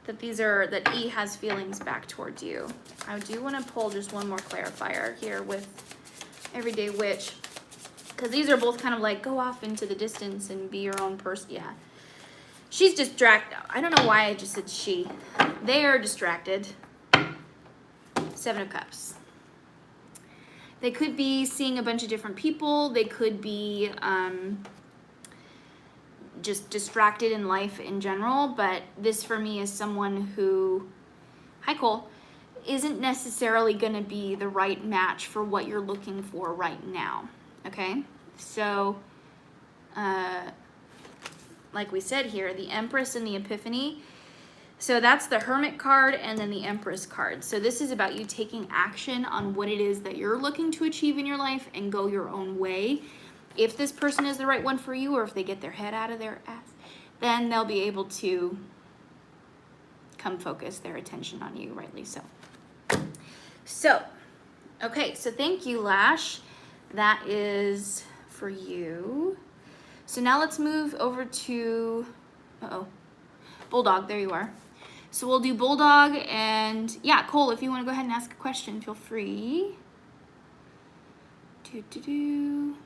that E has feelings back towards you. I do want to pull just one more clarifier here with Everyday Witch, because these are both kind of like go off into the distance and be your own person. Yeah. She's distracted. I don't know why I just said she. They are distracted. 7 of Cups. They could be seeing a bunch of different people. They could be just distracted in life in general. But this for me is someone who, hi Cole, isn't necessarily going to be the right match for what you're looking for right now. Okay? So, like we said here, the Empress and the Epiphany. So that's the Hermit card and then the Empress card. So this is about you taking action on what it is that you're looking to achieve in your life and go your own way. If this person is the right one for you, or if they get their head out of their ass, then they'll be able to come focus their attention on you, rightly so. So, okay, so thank you, Lash. That is for you. So now let's move over to, Bulldog, there you are. So we'll do Bulldog, and yeah, Cole, if you want to go ahead and ask a question, feel free.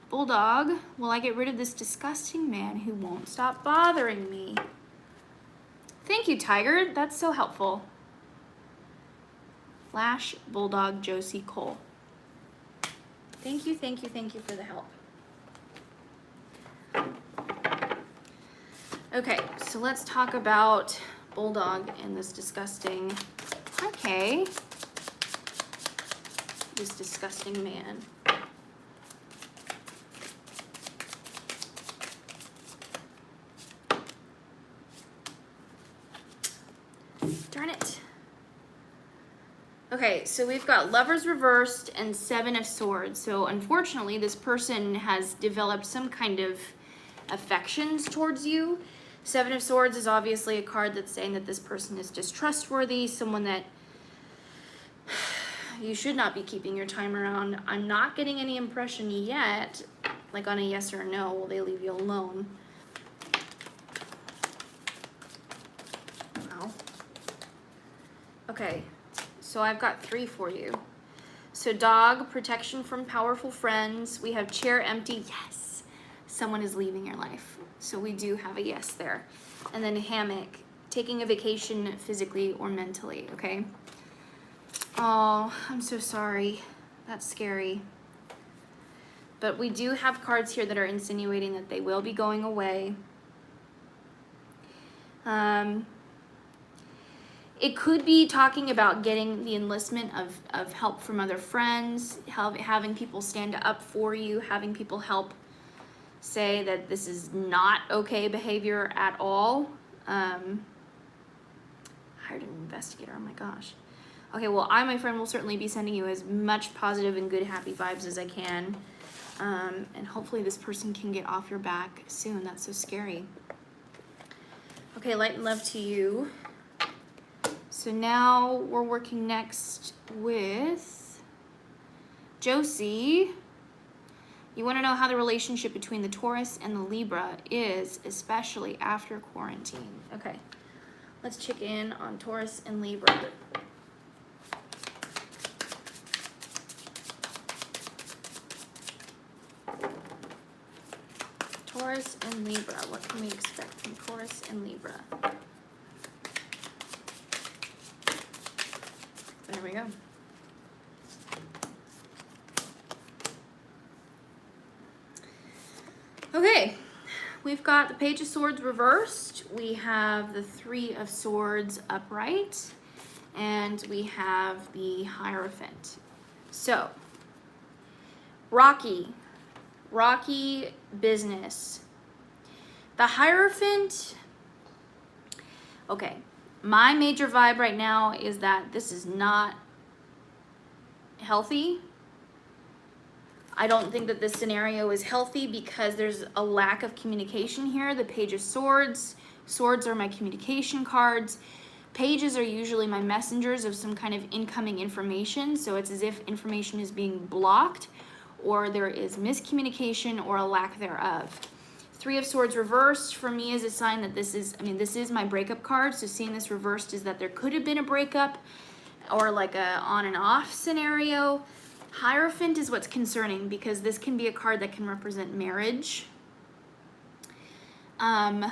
Bulldog, will I get rid of this disgusting man who won't stop bothering me? Thank you, Tiger. That's so helpful. Lash, Bulldog, Josie, Cole. Thank you, thank you, thank you for the help. Okay, so let's talk about Bulldog and this disgusting, okay, this disgusting man. Darn it. Okay, so we've got Lovers reversed and 7 of Swords. So unfortunately, this person has developed some kind of affections towards you. Seven of Swords is obviously a card that's saying that this person is distrustworthy, someone that you should not be keeping your time around. I'm not getting any impression yet, like on a yes or no, will they leave you alone? Wow. Okay, so I've got 3 for you. So dog, protection from powerful friends. We have chair empty. Yes, someone is leaving your life. So we do have a yes there. And then hammock, taking a vacation physically or mentally, okay? Oh, I'm so sorry. That's scary. But we do have cards here that are insinuating that they will be going away. It could be talking about getting the enlistment of help from other friends, having people stand up for you, having people help say that this is not okay behavior at all. Hired an investigator, oh my gosh. Okay, well, my friend, will certainly be sending you as much positive and good, happy vibes as I can. And hopefully this person can get off your back soon. That's so scary. Okay, light and love to you. So now we're working next with Josie. You want to know how the relationship between the Taurus and the Libra is, especially after quarantine. Okay, let's check in on Taurus and Libra. Taurus and Libra, what can we expect from Taurus and Libra? There we go. Okay, we've got the Page of Swords reversed. We have the 3 of Swords upright. And we have the Hierophant. So, rocky business. The Hierophant, okay, my major vibe right now is that this is not healthy. I don't think that this scenario is healthy because there's a lack of communication here. The Page of Swords. Swords are my communication cards. Pages are usually my messengers of some kind of incoming information. So it's as if information is being blocked, or there is miscommunication or a lack thereof. 3 of Swords reversed for me is a sign that this is my breakup card. So seeing this reversed is that there could have been a breakup or like a on and off scenario. Hierophant is what's concerning because this can be a card that can represent marriage. And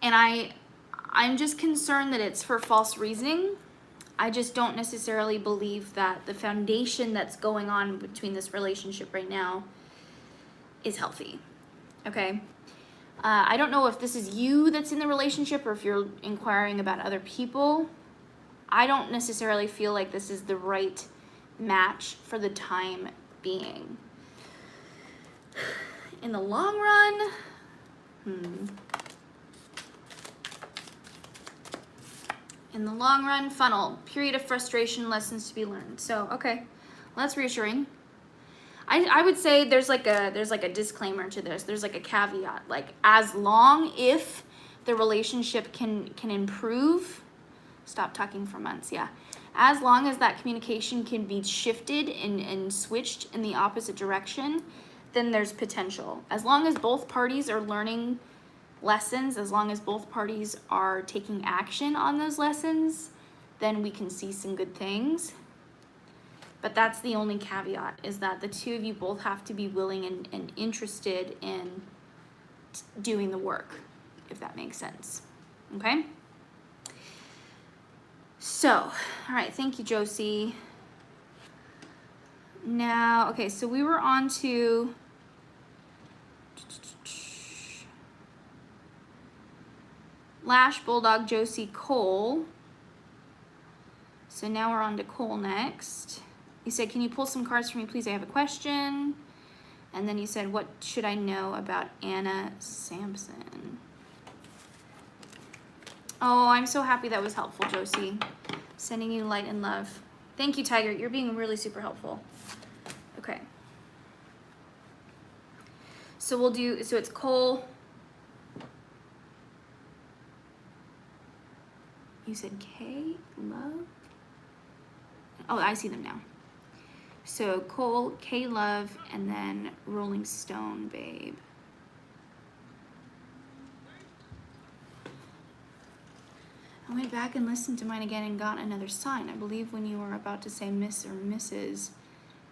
I'm just concerned that it's for false reasoning. I just don't necessarily believe that the foundation that's going on between this relationship right now is healthy, okay? I don't know if this is you that's in the relationship or if you're inquiring about other people. I don't necessarily feel like this is the right match for the time being. In the long run, In the long run, funnel, period of frustration, lessons to be learned. So, okay, well, that's reassuring. I would say there's like a disclaimer to this. There's like a caveat, like as long if the relationship can improve, stop talking for months, yeah. As long as that communication can be shifted and switched in the opposite direction, then there's potential. As long as both parties are learning lessons, as long as both parties are taking action on those lessons, then we can see some good things. But that's the only caveat, is that the two of you both have to be willing and interested in doing the work, if that makes sense. Okay? So, all right, thank you, Josie. Now, okay, so we were on to Lash, Bulldog, Josie, Cole. So now we're on to Cole next. You said, can you pull some cards for me, please? I have a question. And then you said, what should I know about Anna Sampson? Oh, I'm so happy that was helpful, Josie. Sending you light and love. Thank you, Tiger. You're being really super helpful. Okay. So we'll do, so it's Cole, You said K Love? Oh, I see them now. So Cole, K Love, and then Rolling Stone Babe. I went back and listened to mine again and got another sign. I believe when you were about to say Miss or Mrs.,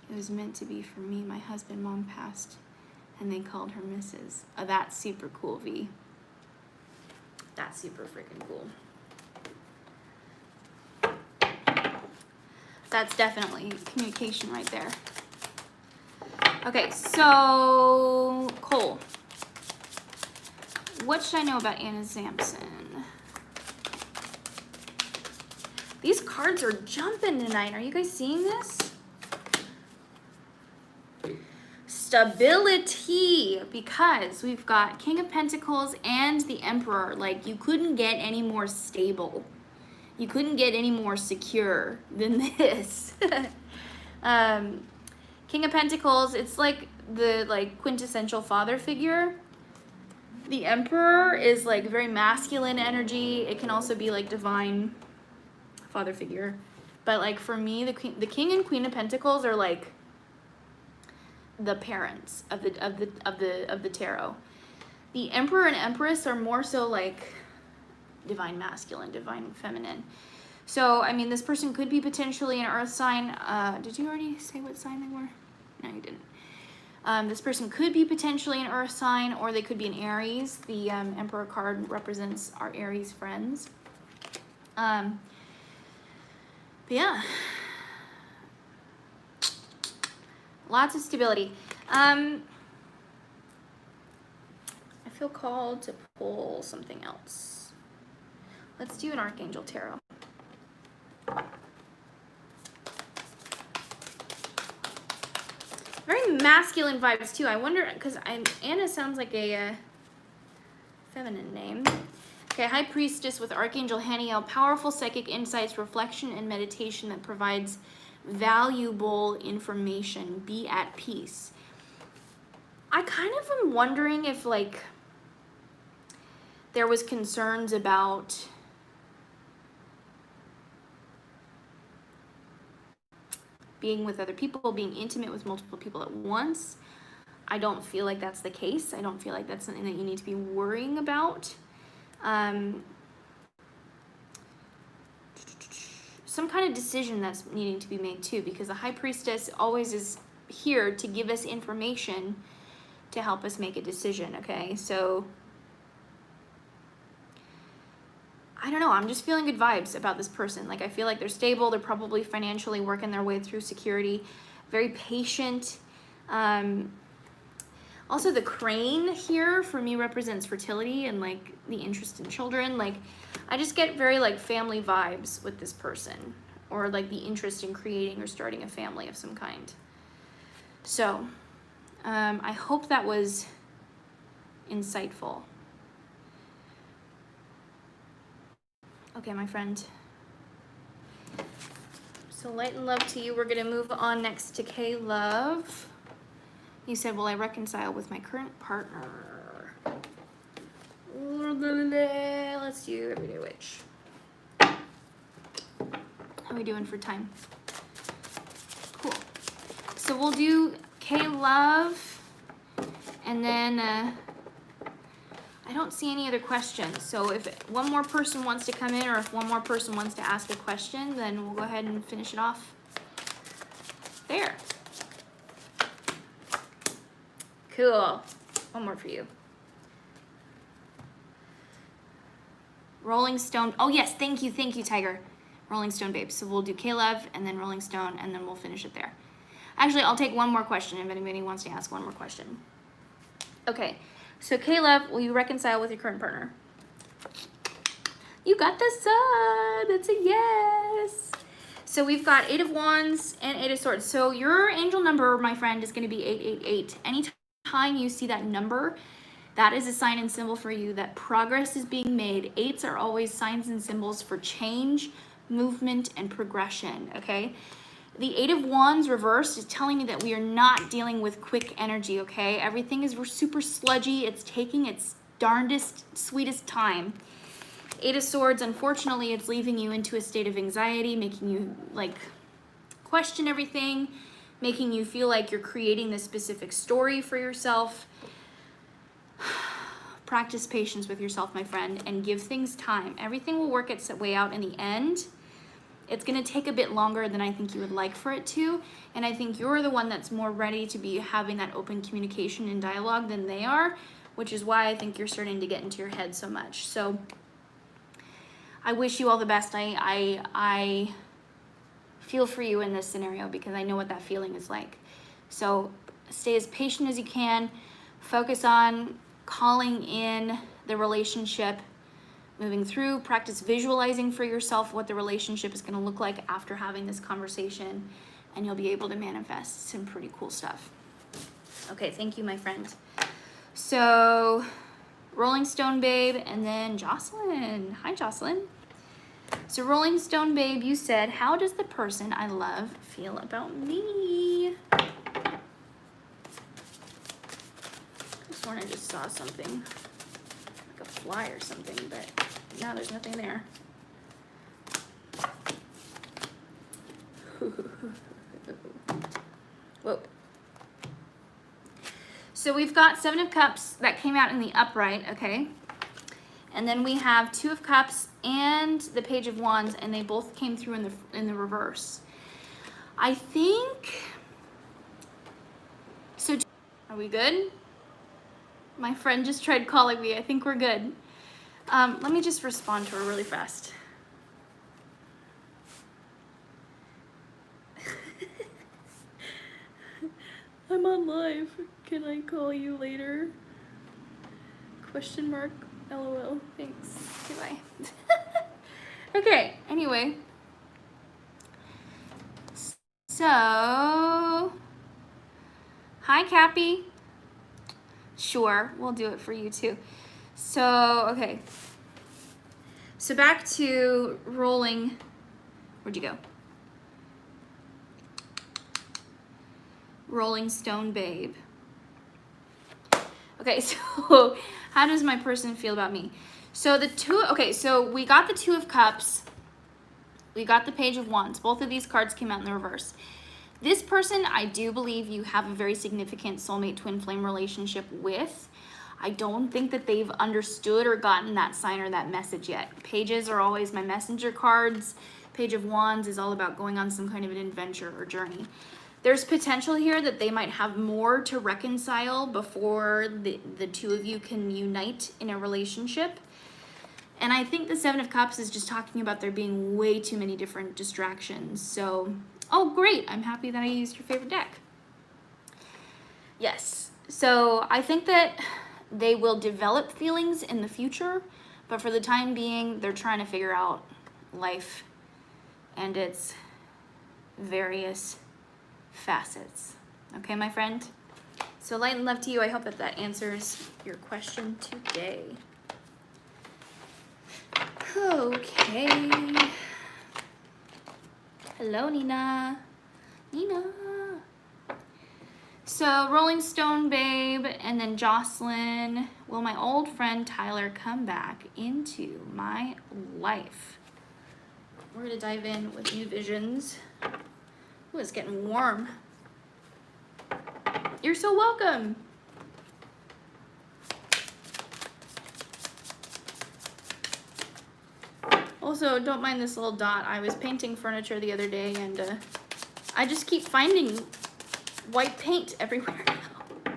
it was meant to be for me. My husband, Mom passed, and they called her Mrs. Oh, that's super cool, V. That's super freaking cool. That's definitely communication right there. Okay, so Cole, what should I know about Anna Sampson? These cards are jumping tonight. Are you guys seeing this? Stability, because we've got King of Pentacles and the Emperor. Like, you couldn't get any more stable. You couldn't get any more secure than this. King of Pentacles, it's like the quintessential father figure. The Emperor is like very masculine energy. It can also be like divine father figure. But like for me, the King and Queen of Pentacles are like the parents of the tarot. The Emperor and Empress are more so like divine masculine, divine feminine. So, I mean, this person could be potentially an earth sign. Did you already say what sign they were? No, you didn't. This person could be potentially an earth sign, or they could be an Aries. The Emperor card represents our Aries friends. But yeah. Lots of stability. I feel called to pull something else. Let's do an Archangel Tarot. Very masculine vibes too. I wonder, because Anna sounds like a feminine name. Okay, High Priestess with Archangel Haniel. Powerful psychic insights, reflection, and meditation that provides valuable information. Be at peace. I kind of am wondering if like there was concerns about being with other people, being intimate with multiple people at once. I don't feel like that's the case. I don't feel like that's something that you need to be worrying about. Some kind of decision that's needing to be made too, because the High Priestess always is here to give us information to help us make a decision, okay? So I don't know, I'm just feeling good vibes about this person. Like, I feel like they're stable, they're probably financially working their way through security, very patient. Also, the crane here for me represents fertility and like the interest in children. Like, I just get very like family vibes with this person, or like the interest in creating or starting a family of some kind. So, I hope that was insightful. Okay, my friend. So light and love to you. We're gonna move on next to K Love. You said, will I reconcile with my current partner? Let's do Everyday Witch. How are we doing for time? Cool. So we'll do K Love, and then I don't see any other questions. So if one more person wants to come in, or if one more person wants to ask a question, then we'll go ahead and finish it off there. Cool. One more for you. Rolling Stone. Oh yes, thank you, Tiger. Rolling Stone Babe. So we'll do K-Love and then Rolling Stone, and then we'll finish it there. Actually, I'll take one more question if anybody wants to ask one more question. Okay, so K-Love, will you reconcile with your current partner? You got the sub. That's a yes. So we've got 8 of Wands and 8 of Swords. So your angel number, my friend, is going to be 888. Anytime you see that number, that is a sign and symbol for you that progress is being made. 8s are always signs and symbols for change, movement, and progression, okay? The 8 of Wands reversed is telling me that we are not dealing with quick energy, okay? Everything is super sludgy. It's taking its darndest, sweetest time. Eight of Swords, unfortunately, it's leaving you into a state of anxiety, making you like question everything, making you feel like you're creating this specific story for yourself. Practice patience with yourself, my friend, and give things time. Everything will work its way out in the end. It's going to take a bit longer than I think you would like for it to, and I think you're the one that's more ready to be having that open communication and dialogue than they are, which is why I think you're starting to get into your head so much. So I wish you all the best. I feel for you in this scenario because I know what that feeling is like. So stay as patient as you can. Focus on calling in the relationship, moving through. Practice visualizing for yourself what the relationship is going to look like after having this conversation, and you'll be able to manifest some pretty cool stuff. Okay, thank you, my friend. So Rolling Stone Babe, and then Jocelyn. Hi, Jocelyn. So Rolling Stone Babe, you said, how does the person I love feel about me? I sworn I just saw something, like a fly or something, but now there's nothing there. Whoa. So we've got Seven of Cups that came out in the upright, okay? And then we have Two of Cups and the Page of Wands, and they both came through in the reverse. I think, so are we good? My friend just tried calling me. I think we're good. Let me just respond to her really fast. I'm on live. Can I call you later? Question mark. LOL. Thanks. Goodbye. Okay, anyway. So, hi, Cappy. Sure, we'll do it for you too. So, okay. So back to rolling. Where'd you go? Rolling Stone Babe. Okay, so how does my person feel about me? So so we got the Two of Cups. We got the Page of Wands. Both of these cards came out in the reverse. This person, I do believe you have a very significant soulmate twin flame relationship with. I don't think that they've understood or gotten that sign or that message yet. Pages are always my messenger cards. Page of Wands is all about going on some kind of an adventure or journey. There's potential here that they might have more to reconcile before the two of you can unite in a relationship. And I think the Seven of Cups is just talking about there being way too many different distractions. So, oh great, I'm happy that I used your favorite deck. Yes, so I think that they will develop feelings in the future, but for the time being, they're trying to figure out life and its various facets. Okay, my friend? So light and love to you. I hope that that answers your question today. Okay. Hello, Nina. Nina. So Rolling Stone Babe, and then Jocelyn. Will my old friend Tyler come back into my life? We're gonna dive in with new visions. Ooh, it's getting warm. You're so welcome. Also, don't mind this little dot. I was painting furniture the other day, and I just keep finding white paint everywhere now.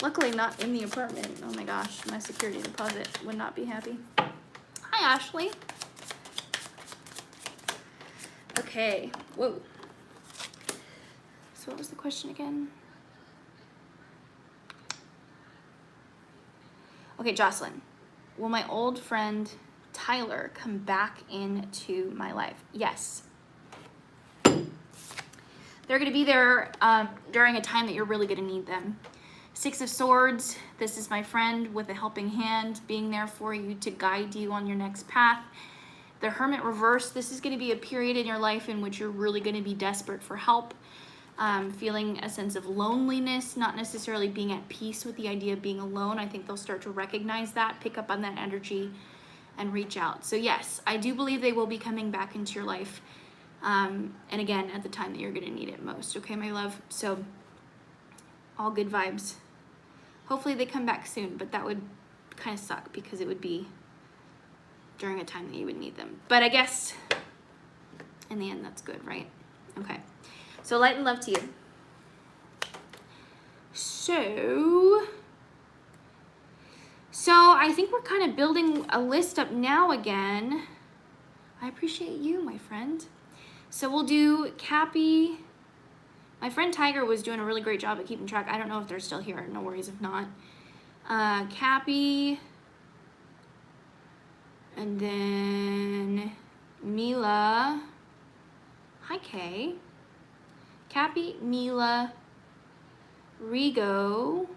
Luckily not in the apartment. Oh my gosh, my security deposit would not be happy. Hi, Ashley. Okay, whoa. So what was the question again? Okay, Jocelyn. Will my old friend Tyler come back into my life? Yes. They're going to be there during a time that you're really going to need them. Six of Swords, this is my friend with a helping hand, being there for you to guide you on your next path. The Hermit reverse, this is going to be a period in your life in which you're really going to be desperate for help, feeling a sense of loneliness, not necessarily being at peace with the idea of being alone. I think they'll start to recognize that, pick up on that energy, and reach out. So yes, I do believe they will be coming back into your life. And again, at the time that you're gonna need it most, okay, my love? So all good vibes. Hopefully they come back soon, but that would kind of suck because it would be during a time that you would need them. But I guess in the end, that's good, right? Okay, so light and love to you. So I think we're kind of building a list up now again. I appreciate you, my friend. So we'll do Cappy. My friend Tiger was doing a really great job at keeping track. I don't know if they're still here. No worries if not. Cappy. And then Mila. Hi, Kay. Cappy, Mila, Rigo.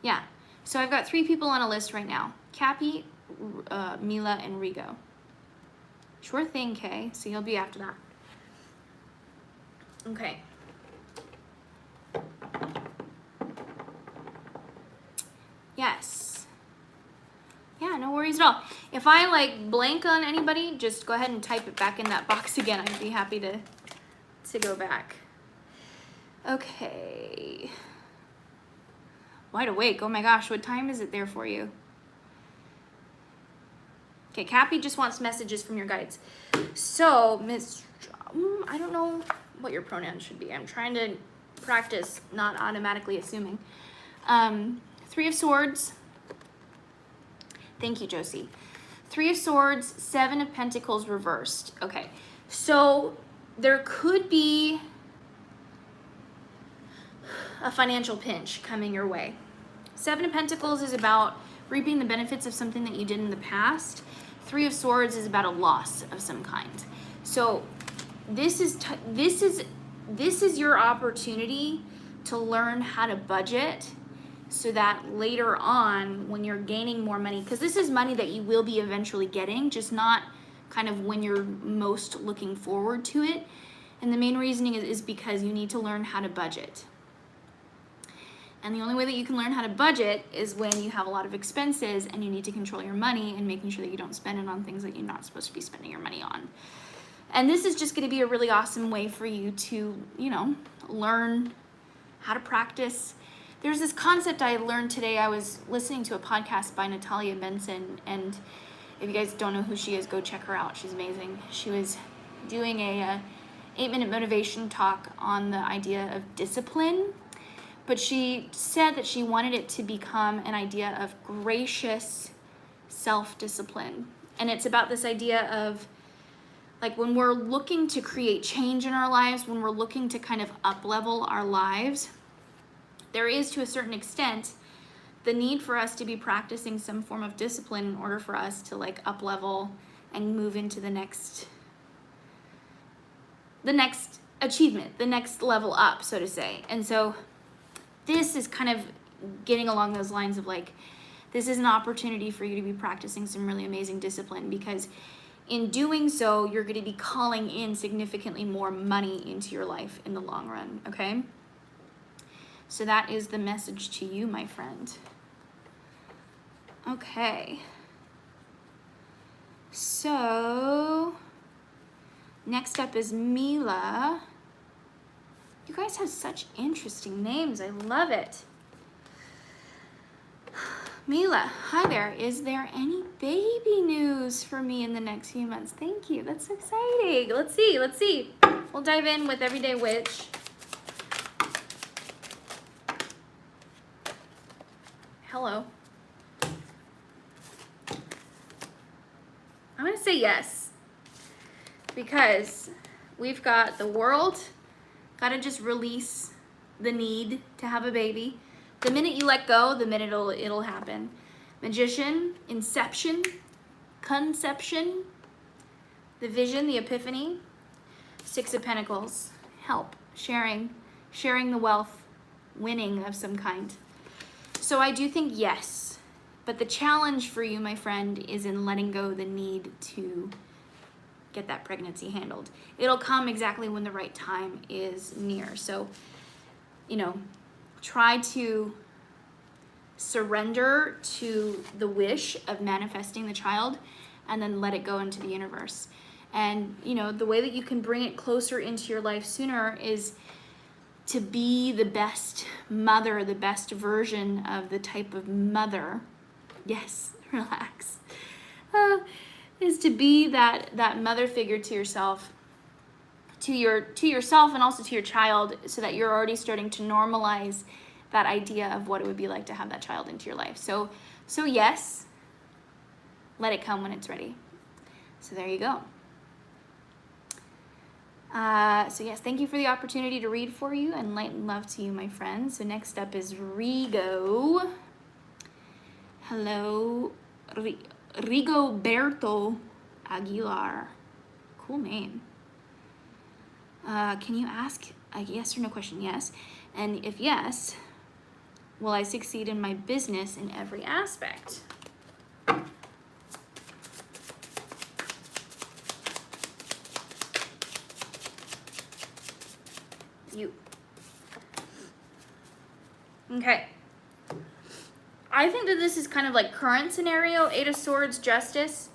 Yeah, so I've got 3 people on a list right now. Cappy, Mila, and Rigo. Sure thing, Kay. So you'll be after that. Okay. Yes. Yeah, no worries at all. If I like blank on anybody, just go ahead and type it back in that box again. I'd be happy to go back. Okay. Wide awake. Oh my gosh, what time is it there for you? Okay, Cappy just wants messages from your guides. So, Miss, I don't know what your pronouns should be. I'm trying to practice not automatically assuming. 3 of Swords. Thank you, Josie. 3 of Swords, 7 of Pentacles reversed. Okay, so there could be a financial pinch coming your way. 7 of Pentacles is about reaping the benefits of something that you did in the past. 3 of Swords is about a loss of some kind. So this is your opportunity to learn how to budget so that later on when you're gaining more money, because this is money that you will be eventually getting, just not kind of when you're most looking forward to it. And the main reasoning is because you need to learn how to budget. And the only way that you can learn how to budget is when you have a lot of expenses and you need to control your money and making sure that you don't spend it on things that you're not supposed to be spending your money on. And this is just going to be a really awesome way for you to, you know, learn how to practice. There's this concept I learned today. I was listening to a podcast by Natalia Benson, and if you guys don't know who she is, go check her out. She's amazing. She was doing a 8-minute motivation talk on the idea of discipline. But she said that she wanted it to become an idea of gracious self-discipline. And it's about this idea of, like, when we're looking to create change in our lives, when we're looking to kind of up-level our lives, there is, to a certain extent, the need for us to be practicing some form of discipline in order for us to, like, up-level and move into the next achievement, the next level up, so to say. And so this is kind of getting along those lines of, like, this is an opportunity for you to be practicing some really amazing discipline, because in doing so, you're going to be calling in significantly more money into your life in the long run, okay? So that is the message to you, my friend. Okay. So next up is Mila. You guys have such interesting names. I love it. Mila, hi there. Is there any baby news for me in the next few months? Thank you. That's so exciting. Let's see. We'll dive in with Everyday Witch. Hello. I'm going to say yes, because we've got the World. Gotta just release the need to have a baby. The minute you let go, the minute it'll happen. Magician, Inception, Conception, the Vision, the Epiphany, 6 of Pentacles, help, sharing the wealth, winning of some kind. So I do think yes, but the challenge for you, my friend, is in letting go the need to get that pregnancy handled. It'll come exactly when the right time is near. So, you know, try to surrender to the wish of manifesting the child, and then let it go into the universe. And, you know, the way that you can bring it closer into your life sooner is to be the best mother, the best version of the type of mother. Yes, relax. Is to be that mother figure to yourself, to yourself and also to your child, so that you're already starting to normalize that idea of what it would be like to have that child into your life. So yes, let it come when it's ready. So there you go. So yes, thank you for the opportunity to read for you, and light and love to you, my friends. So next up is Rigo. Hello, Rigoberto Aguilar. Cool name. Can you ask a yes or no question? Yes. And if yes, will I succeed in my business in every aspect? You. Okay. I think that this is kind of like current scenario, 8 of Swords, Justice.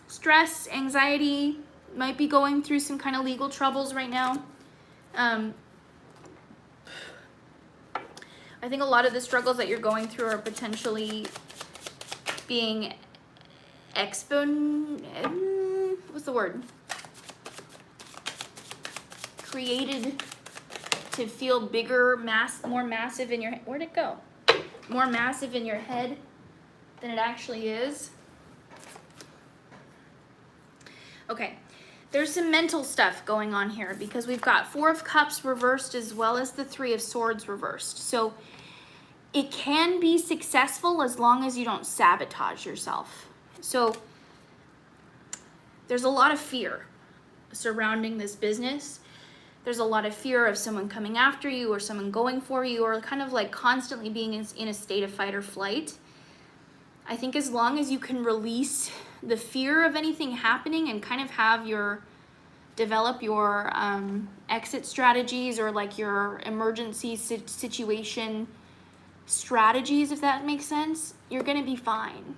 Stress, anxiety, might be going through some kind of legal troubles right now. I think a lot of the struggles that you're going through are potentially being what's the word? Created to feel bigger, more massive in your head. Where'd it go? More massive in your head than it actually is. Okay, there's some mental stuff going on here because we've got 4 of Cups reversed as well as the 3 of Swords reversed. So it can be successful as long as you don't sabotage yourself. So there's a lot of fear surrounding this business. There's a lot of fear of someone coming after you or someone going for you, or kind of like constantly being in a state of fight or flight. I think as long as you can release the fear of anything happening and kind of develop your exit strategies, or like your emergency situation strategies, if that makes sense, you're gonna be fine.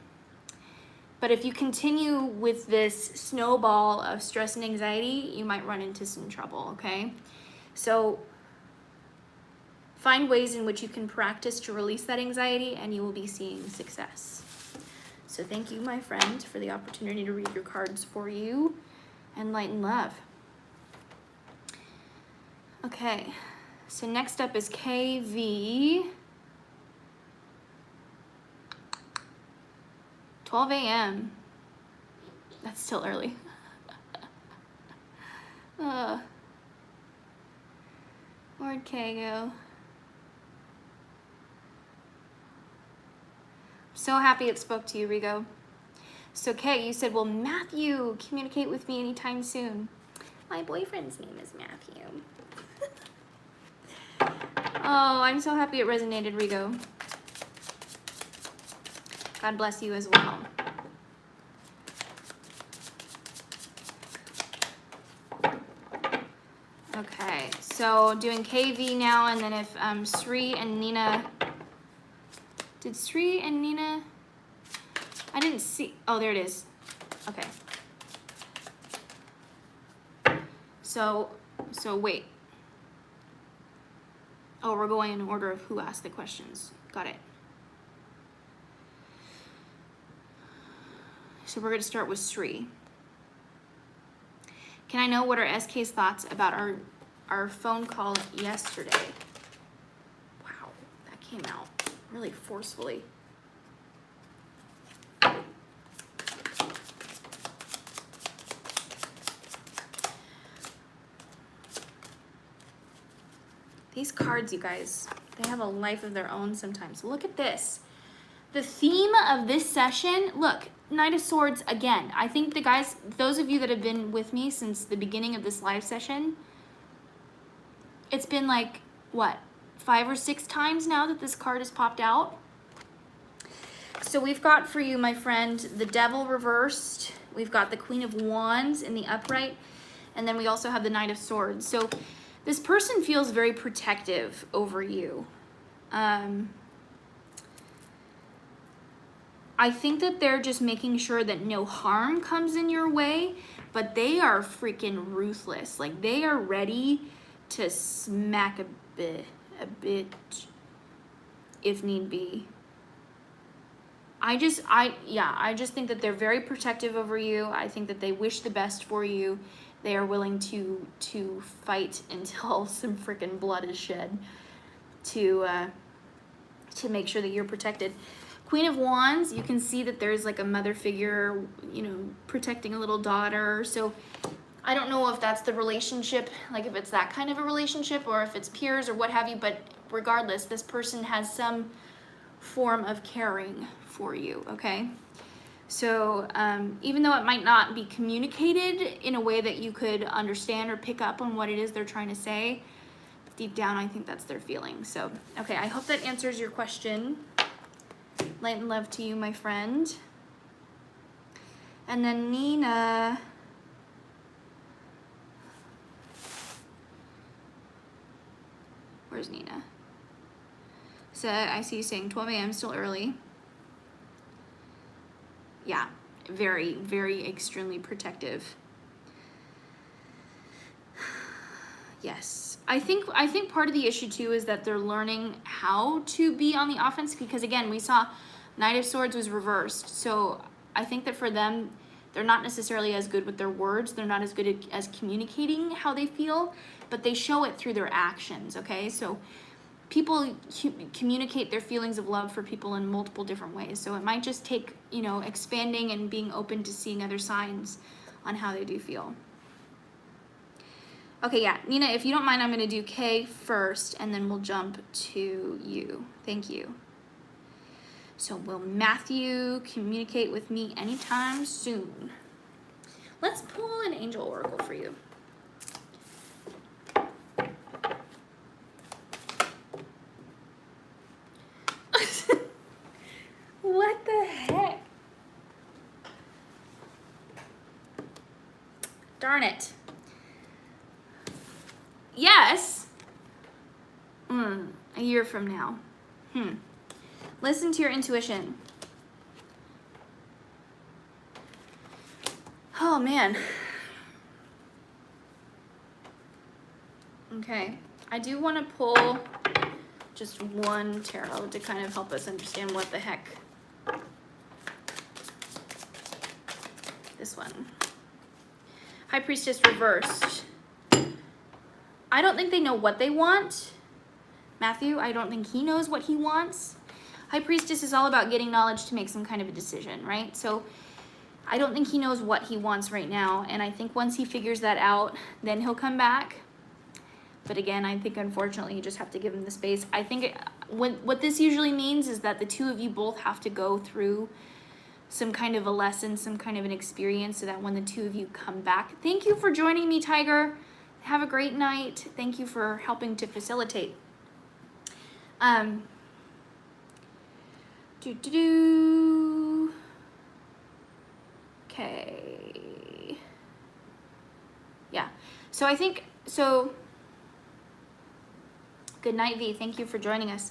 But if you continue with this snowball of stress and anxiety, you might run into some trouble, okay? So find ways in which you can practice to release that anxiety, and you will be seeing success. So thank you, my friend, for the opportunity to read your cards for you, and light and love. Okay, so next up is KV. 12 a.m. That's still early. Where'd K go? So happy it spoke to you, Rigo. So Kay, you said, will Matthew communicate with me anytime soon? My boyfriend's name is Matthew. Oh, I'm so happy it resonated, Rigo. God bless you as well. Okay, so doing KV now, and then if Sri and Nina, did Sri and Nina, I didn't see, oh, there it is. Okay. So wait. Oh, we're going in order of who asked the questions. Got it. So we're going to start with Sri. Can I know what are SK's thoughts about our phone call yesterday? Wow, that came out really forcefully. These cards, you guys, they have a life of their own sometimes. Look at this. The theme of this session, look, Knight of Swords again. I think the guys, those of you that have been with me since the beginning of this live session, it's been like, what, 5 or 6 times now that this card has popped out. So we've got for you, my friend, the Devil reversed. We've got the Queen of Wands in the upright. And then we also have the Knight of Swords. So this person feels very protective over you. I think that they're just making sure that no harm comes in your way, but they are freaking ruthless. Like, they are ready to smack a bit if need be. I just think that they're very protective over you. I think that they wish the best for you. They are willing to fight until some freaking blood is shed to make sure that you're protected. Queen of Wands, you can see that there's like a mother figure, you know, protecting a little daughter. So I don't know if that's the relationship, like if it's that kind of a relationship or if it's peers or what have you, but regardless, this person has some form of caring for you, okay? So even though it might not be communicated in a way that you could understand or pick up on what it is they're trying to say, deep down, I think that's their feeling. So, okay, I hope that answers your question. Light and love to you, my friend. And then Nina. Where's Nina? So I see you saying 12 a.m. still early. Yeah, very, very extremely protective. Yes. I think part of the issue too is that they're learning how to be on the offense, because again, we saw Knight of Swords was reversed. So I think that for them, they're not necessarily as good with their words. They're not as good as communicating how they feel, but they show it through their actions, okay? So people communicate their feelings of love for people in multiple different ways. So it might just take, you know, expanding and being open to seeing other signs on how they do feel. Okay, yeah, Nina, if you don't mind, I'm going to do K first, and then we'll jump to you. Thank you. So will Matthew communicate with me anytime soon? Let's pull an angel oracle for you. What the heck? Darn it. Yes. A year from now. Listen to your intuition. Oh, man. Okay. I do want to pull just one tarot to kind of help us understand what the heck. This one. High Priestess reversed. I don't think they know what they want. Matthew, I don't think he knows what he wants. High Priestess is all about getting knowledge to make some kind of a decision, right? So I don't think he knows what he wants right now. And I think once he figures that out, then he'll come back. But again, I think unfortunately you just have to give him the space. I think what this usually means is that the two of you both have to go through some kind of a lesson, some kind of an experience, so that when the two of you come back. Thank you for joining me, Tiger. Have a great night. Thank you for helping to facilitate. Okay. Yeah. So I think, good night, V. Thank you for joining us.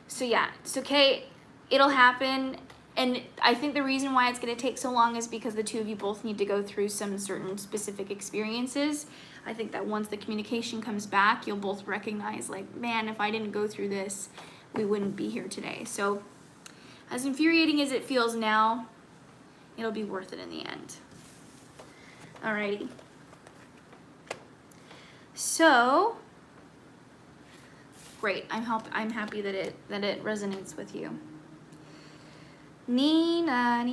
So yeah, it's okay. It'll happen. And I think the reason why it's going to take so long is because the two of you both need to go through some certain specific experiences. I think that once the communication comes back, you'll both recognize, like, man, if I didn't go through this, we wouldn't be here today. So as infuriating as it feels now, it'll be worth it in the end. Alrighty. So, great. I'm happy that it resonates with you. Nina.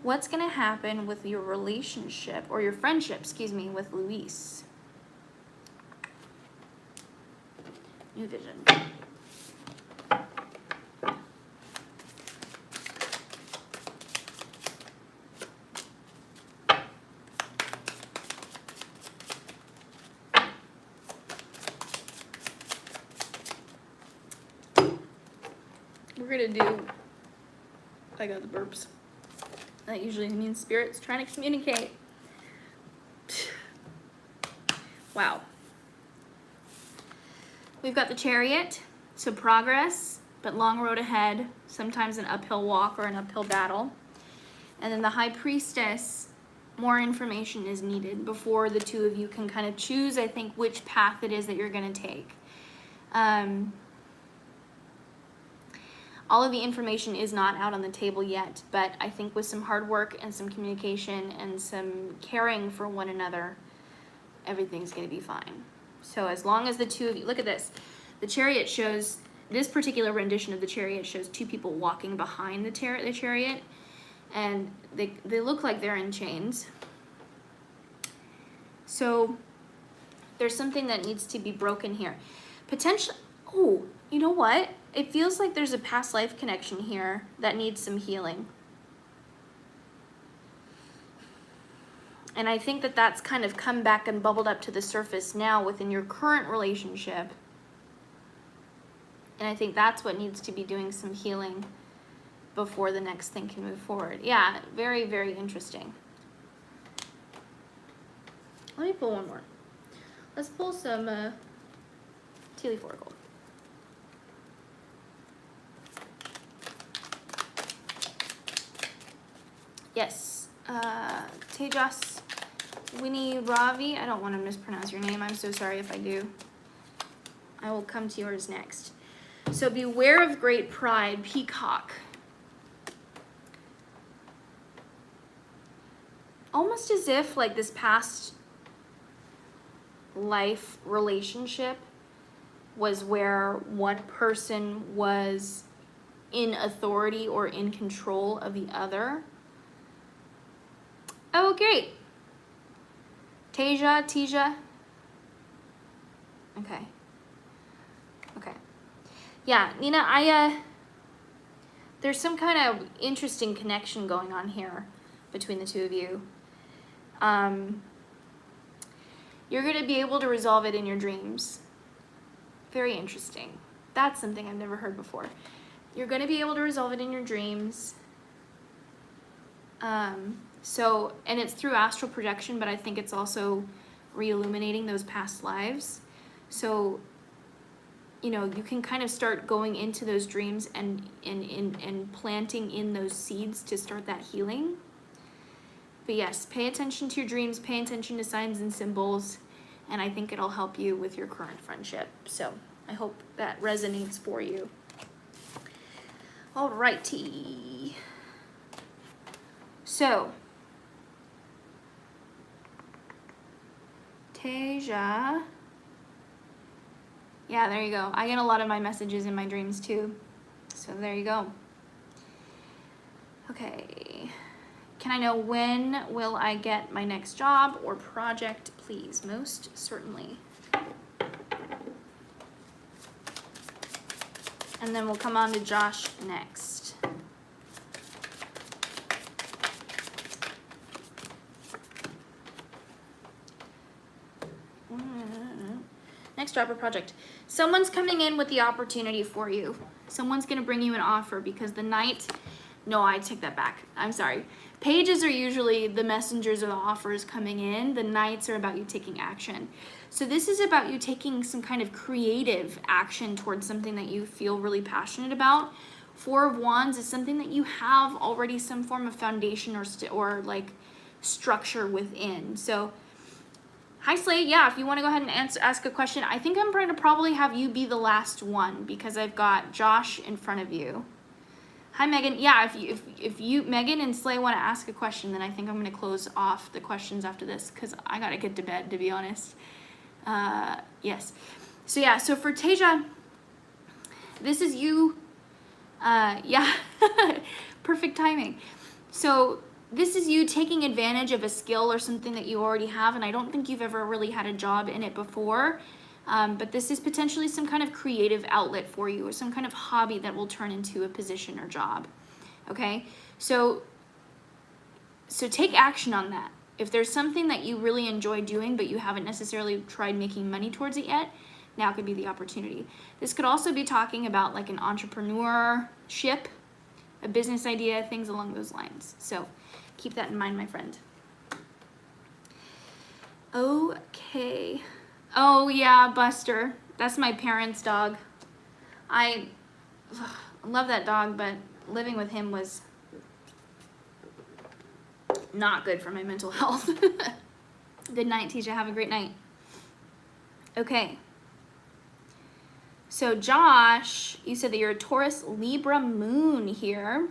What's gonna happen with your relationship, or your friendship, excuse me, with Luis? New vision. We're gonna do, I got the burps. That usually means spirit's trying to communicate. Wow. We've got the Chariot, so progress, but long road ahead, sometimes an uphill walk or an uphill battle. And then the High Priestess, more information is needed before the two of you can kind of choose, I think, which path it is that you're going to take. All of the information is not out on the table yet, but I think with some hard work and some communication and some caring for one another, everything's going to be fine. So as long as the two of you, look at this. The Chariot shows, this particular rendition of the Chariot shows two people walking behind the Chariot, and they look like they're in chains. So there's something that needs to be broken here. Potentially, oh, you know what? It feels like there's a past life connection here that needs some healing. And I think that that's kind of come back and bubbled up to the surface now within your current relationship. And I think that's what needs to be doing some healing before the next thing can move forward. Yeah, very, very interesting. Let me pull one more. Let's pull some tea leaf oracle. Yes, Tejas Winnie Ravi. I don't want to mispronounce your name. I'm so sorry if I do. I will come to yours next. So beware of great pride, Peacock. Almost as if like this past life relationship was where one person was in authority or in control of the other. Oh, great. Teja. Okay. Yeah, Nina, there's some kind of interesting connection going on here between the two of you. You're going to be able to resolve it in your dreams. Very interesting. That's something I've never heard before. You're going to be able to resolve it in your dreams. And it's through astral projection, but I think it's also re-illuminating those past lives. So, you can kind of start going into those dreams and planting in those seeds to start that healing. But yes, pay attention to your dreams, pay attention to signs and symbols, and I think it'll help you with your current friendship. So I hope that resonates for you. Alrighty. So, Teja. Yeah, there you go. I get a lot of my messages in my dreams too. So there you go. Okay. Can I know when will I get my next job or project, please? Most certainly. And then we'll come on to Josh next. Next job or project. Someone's coming in with the opportunity for you. Someone's going to bring you an offer because the Knight, no, I take that back. I'm sorry. Pages are usually the messengers or the offers coming in. The Knights are about you taking action. So this is about you taking some kind of creative action towards something that you feel really passionate about. Four of Wands is something that you have already some form of foundation or like structure within. So hi Slate, yeah, if you want to go ahead and ask a question, I think I'm going to probably have you be the last one because I've got Josh in front of you. Hi Megan, yeah, if you Megan and Slay want to ask a question, then I think I'm going to close off the questions after this because I got to get to bed, to be honest. Yes. So yeah, so for Teja, this is you. Yeah, perfect timing. So this is you taking advantage of a skill or something that you already have, and I don't think you've ever really had a job in it before, but this is potentially some kind of creative outlet for you or some kind of hobby that will turn into a position or job, okay? So take action on that. If there's something that you really enjoy doing but you haven't necessarily tried making money towards it yet, now could be the opportunity. This could also be talking about like an entrepreneurship, a business idea, things along those lines. So keep that in mind, my friend. Okay. Oh yeah, Buster. That's my parents' dog. I love that dog, but living with him was not good for my mental health. Good night, Tisha. Have a great night. Okay. So Josh, you said that you're a Taurus Libra moon here.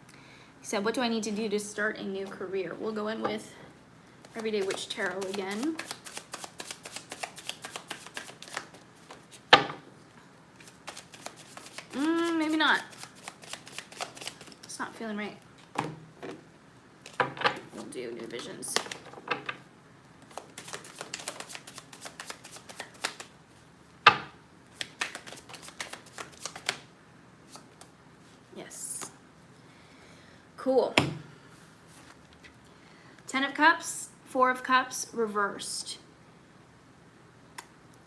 You said, what do I need to do to start a new career? We'll go in with Everyday Witch Tarot again. Maybe not. It's not feeling right. We'll do New Visions. Yes. Cool. 10 of Cups, 4 of Cups, reversed.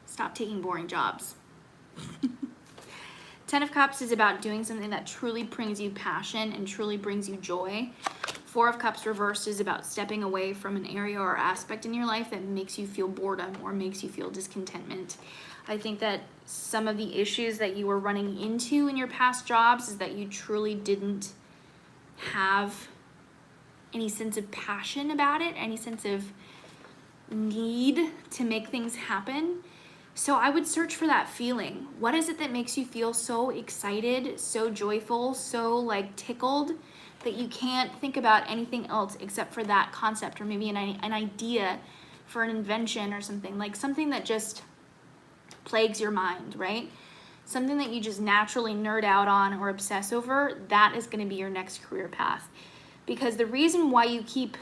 Stop taking boring jobs. 10 of Cups is about doing something that truly brings you passion and truly brings you joy. 4 of Cups reversed is about stepping away from an area or aspect in your life that makes you feel boredom or makes you feel discontentment. I think that some of the issues that you were running into in your past jobs is that you truly didn't have any sense of passion about it, any sense of need to make things happen. So I would search for that feeling. What is it that makes you feel so excited, so joyful, so like tickled that you can't think about anything else except for that concept, or maybe an idea for an invention or something, like something that just plagues your mind, right? Something that you just naturally nerd out on or obsess over, that is going to be your next career path. Because the reason why you keep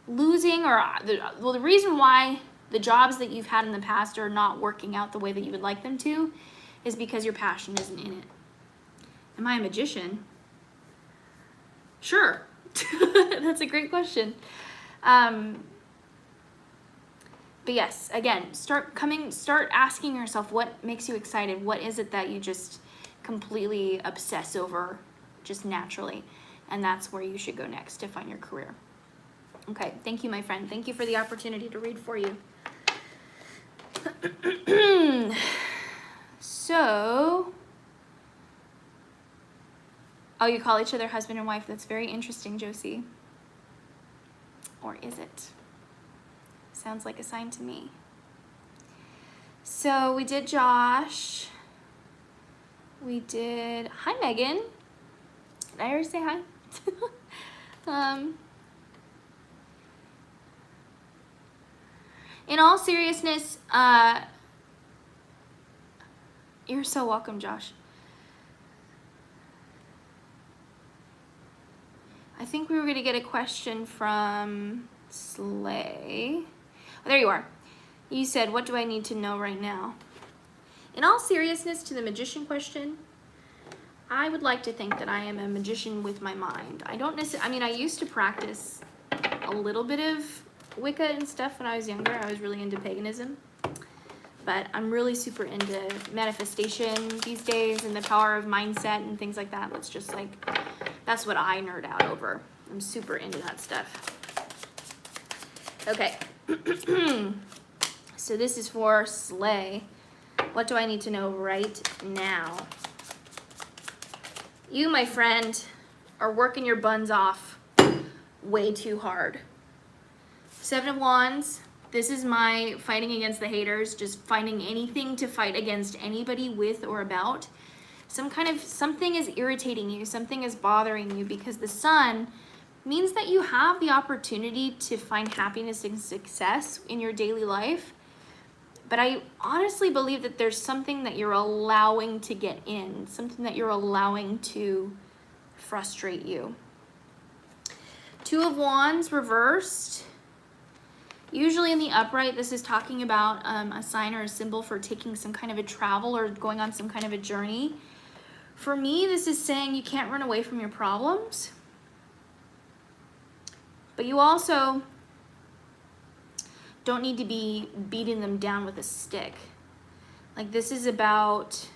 losing, or the reason why the jobs that you've had in the past are not working out the way that you would like them to, is because your passion isn't in it. Am I a magician? Sure. That's a great question. But yes, again, start asking yourself what makes you excited. What is it that you just completely obsess over just naturally? And that's where you should go next to find your career. Okay, thank you, my friend. Thank you for the opportunity to read for you. So, oh, you call each other husband and wife. That's very interesting, Josie. Or is it? Sounds like a sign to me. So we did Josh. We did, hi, Megan. Did I already say hi? In all seriousness, you're so welcome, Josh. I think we were going to get a question from Slay. Oh, there you are. You said, what do I need to know right now? In all seriousness, to the magician question, I would like to think that I am a magician with my mind. I don't necessarily, I mean, I used to practice a little bit of Wicca and stuff when I was younger. I was really into paganism. But I'm really super into manifestation these days and the power of mindset and things like that. Let's just like, that's what I nerd out over. I'm super into that stuff. Okay. So this is for Slay. What do I need to know right now? You, my friend, are working your buns off way too hard. 7 of Wands. This is my fighting against the haters, just finding anything to fight against anybody with or about. Something is irritating you, something is bothering you, because the Sun means that you have the opportunity to find happiness and success in your daily life. But I honestly believe that there's something that you're allowing to get in, something that you're allowing to frustrate you. 2 of Wands reversed. Usually in the upright, this is talking about a sign or a symbol for taking some kind of a travel or going on some kind of a journey. For me, this is saying you can't run away from your problems, but you also don't need to be beating them down with a stick. Like this is about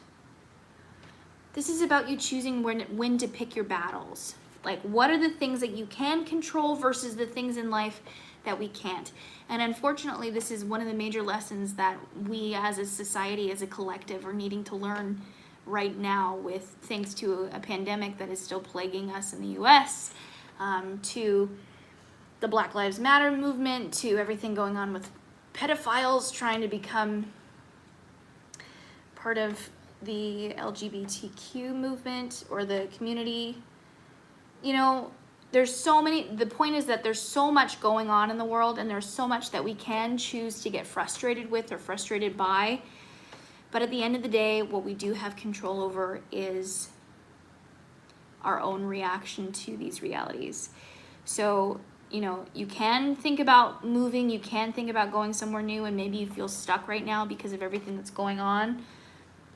you choosing when to pick your battles. Like what are the things that you can control versus the things in life that we can't. And unfortunately, this is one of the major lessons that we as a society, as a collective, are needing to learn right now with thanks to a pandemic that is still plaguing us in the US, to the Black Lives Matter movement, to everything going on with pedophiles trying to become part of the LGBTQ movement or the community. You know, there's so many, the point is that there's so much going on in the world, and there's so much that we can choose to get frustrated with or frustrated by. But at the end of the day, what we do have control over is our own reaction to these realities. So, you know, you can think about moving, you can think about going somewhere new, and maybe you feel stuck right now because of everything that's going on.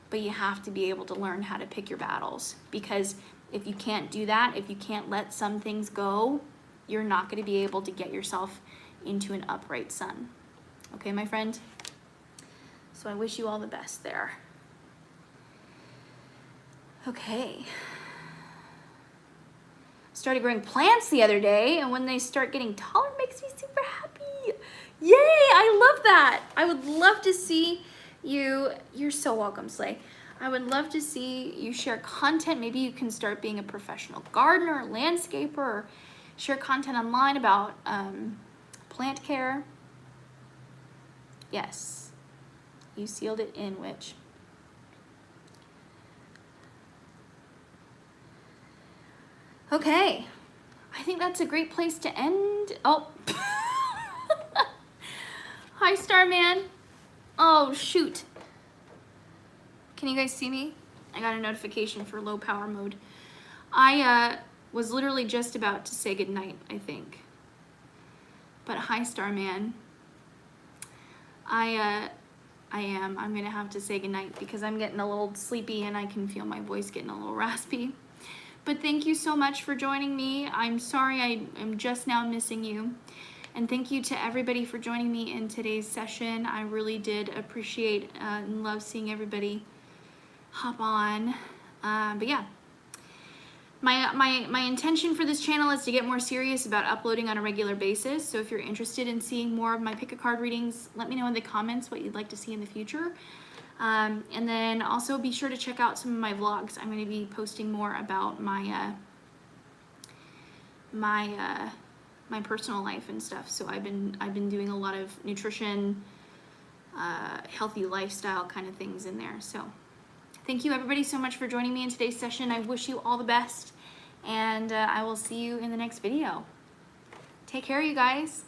But you have to be able to learn how to pick your battles, because if you can't do that, if you can't let some things go, you're not going to be able to get yourself into an upright sun. Okay, my friend? So I wish you all the best there. Okay. Started growing plants the other day, and when they start getting taller, it makes me super happy. Yay, I love that. I would love to see you. You're so welcome, Slay. I would love to see you share content. Maybe you can start being a professional gardener, landscaper, or share content online about plant care. Yes, you sealed it in, witch. Okay, I think that's a great place to end. Oh, hi, Starman. Oh, shoot. Can you guys see me? I got a notification for low power mode. I was literally just about to say goodnight, I think. But hi, Starman. I'm gonna have to say goodnight because I'm getting a little sleepy and I can feel my voice getting a little raspy. But thank you so much for joining me. I'm sorry I am just now missing you. And thank you to everybody for joining me in today's session. I really did appreciate and love seeing everybody hop on. But yeah, my intention for this channel is to get more serious about uploading on a regular basis. So if you're interested in seeing more of my pick a card readings, let me know in the comments what you'd like to see in the future. And then also be sure to check out some of my vlogs. I'm going to be posting more about my my personal life and stuff. So I've been doing a lot of nutrition, healthy lifestyle kind of things in there. So thank you everybody so much for joining me in today's session. I wish you all the best, and I will see you in the next video. Take care, you guys.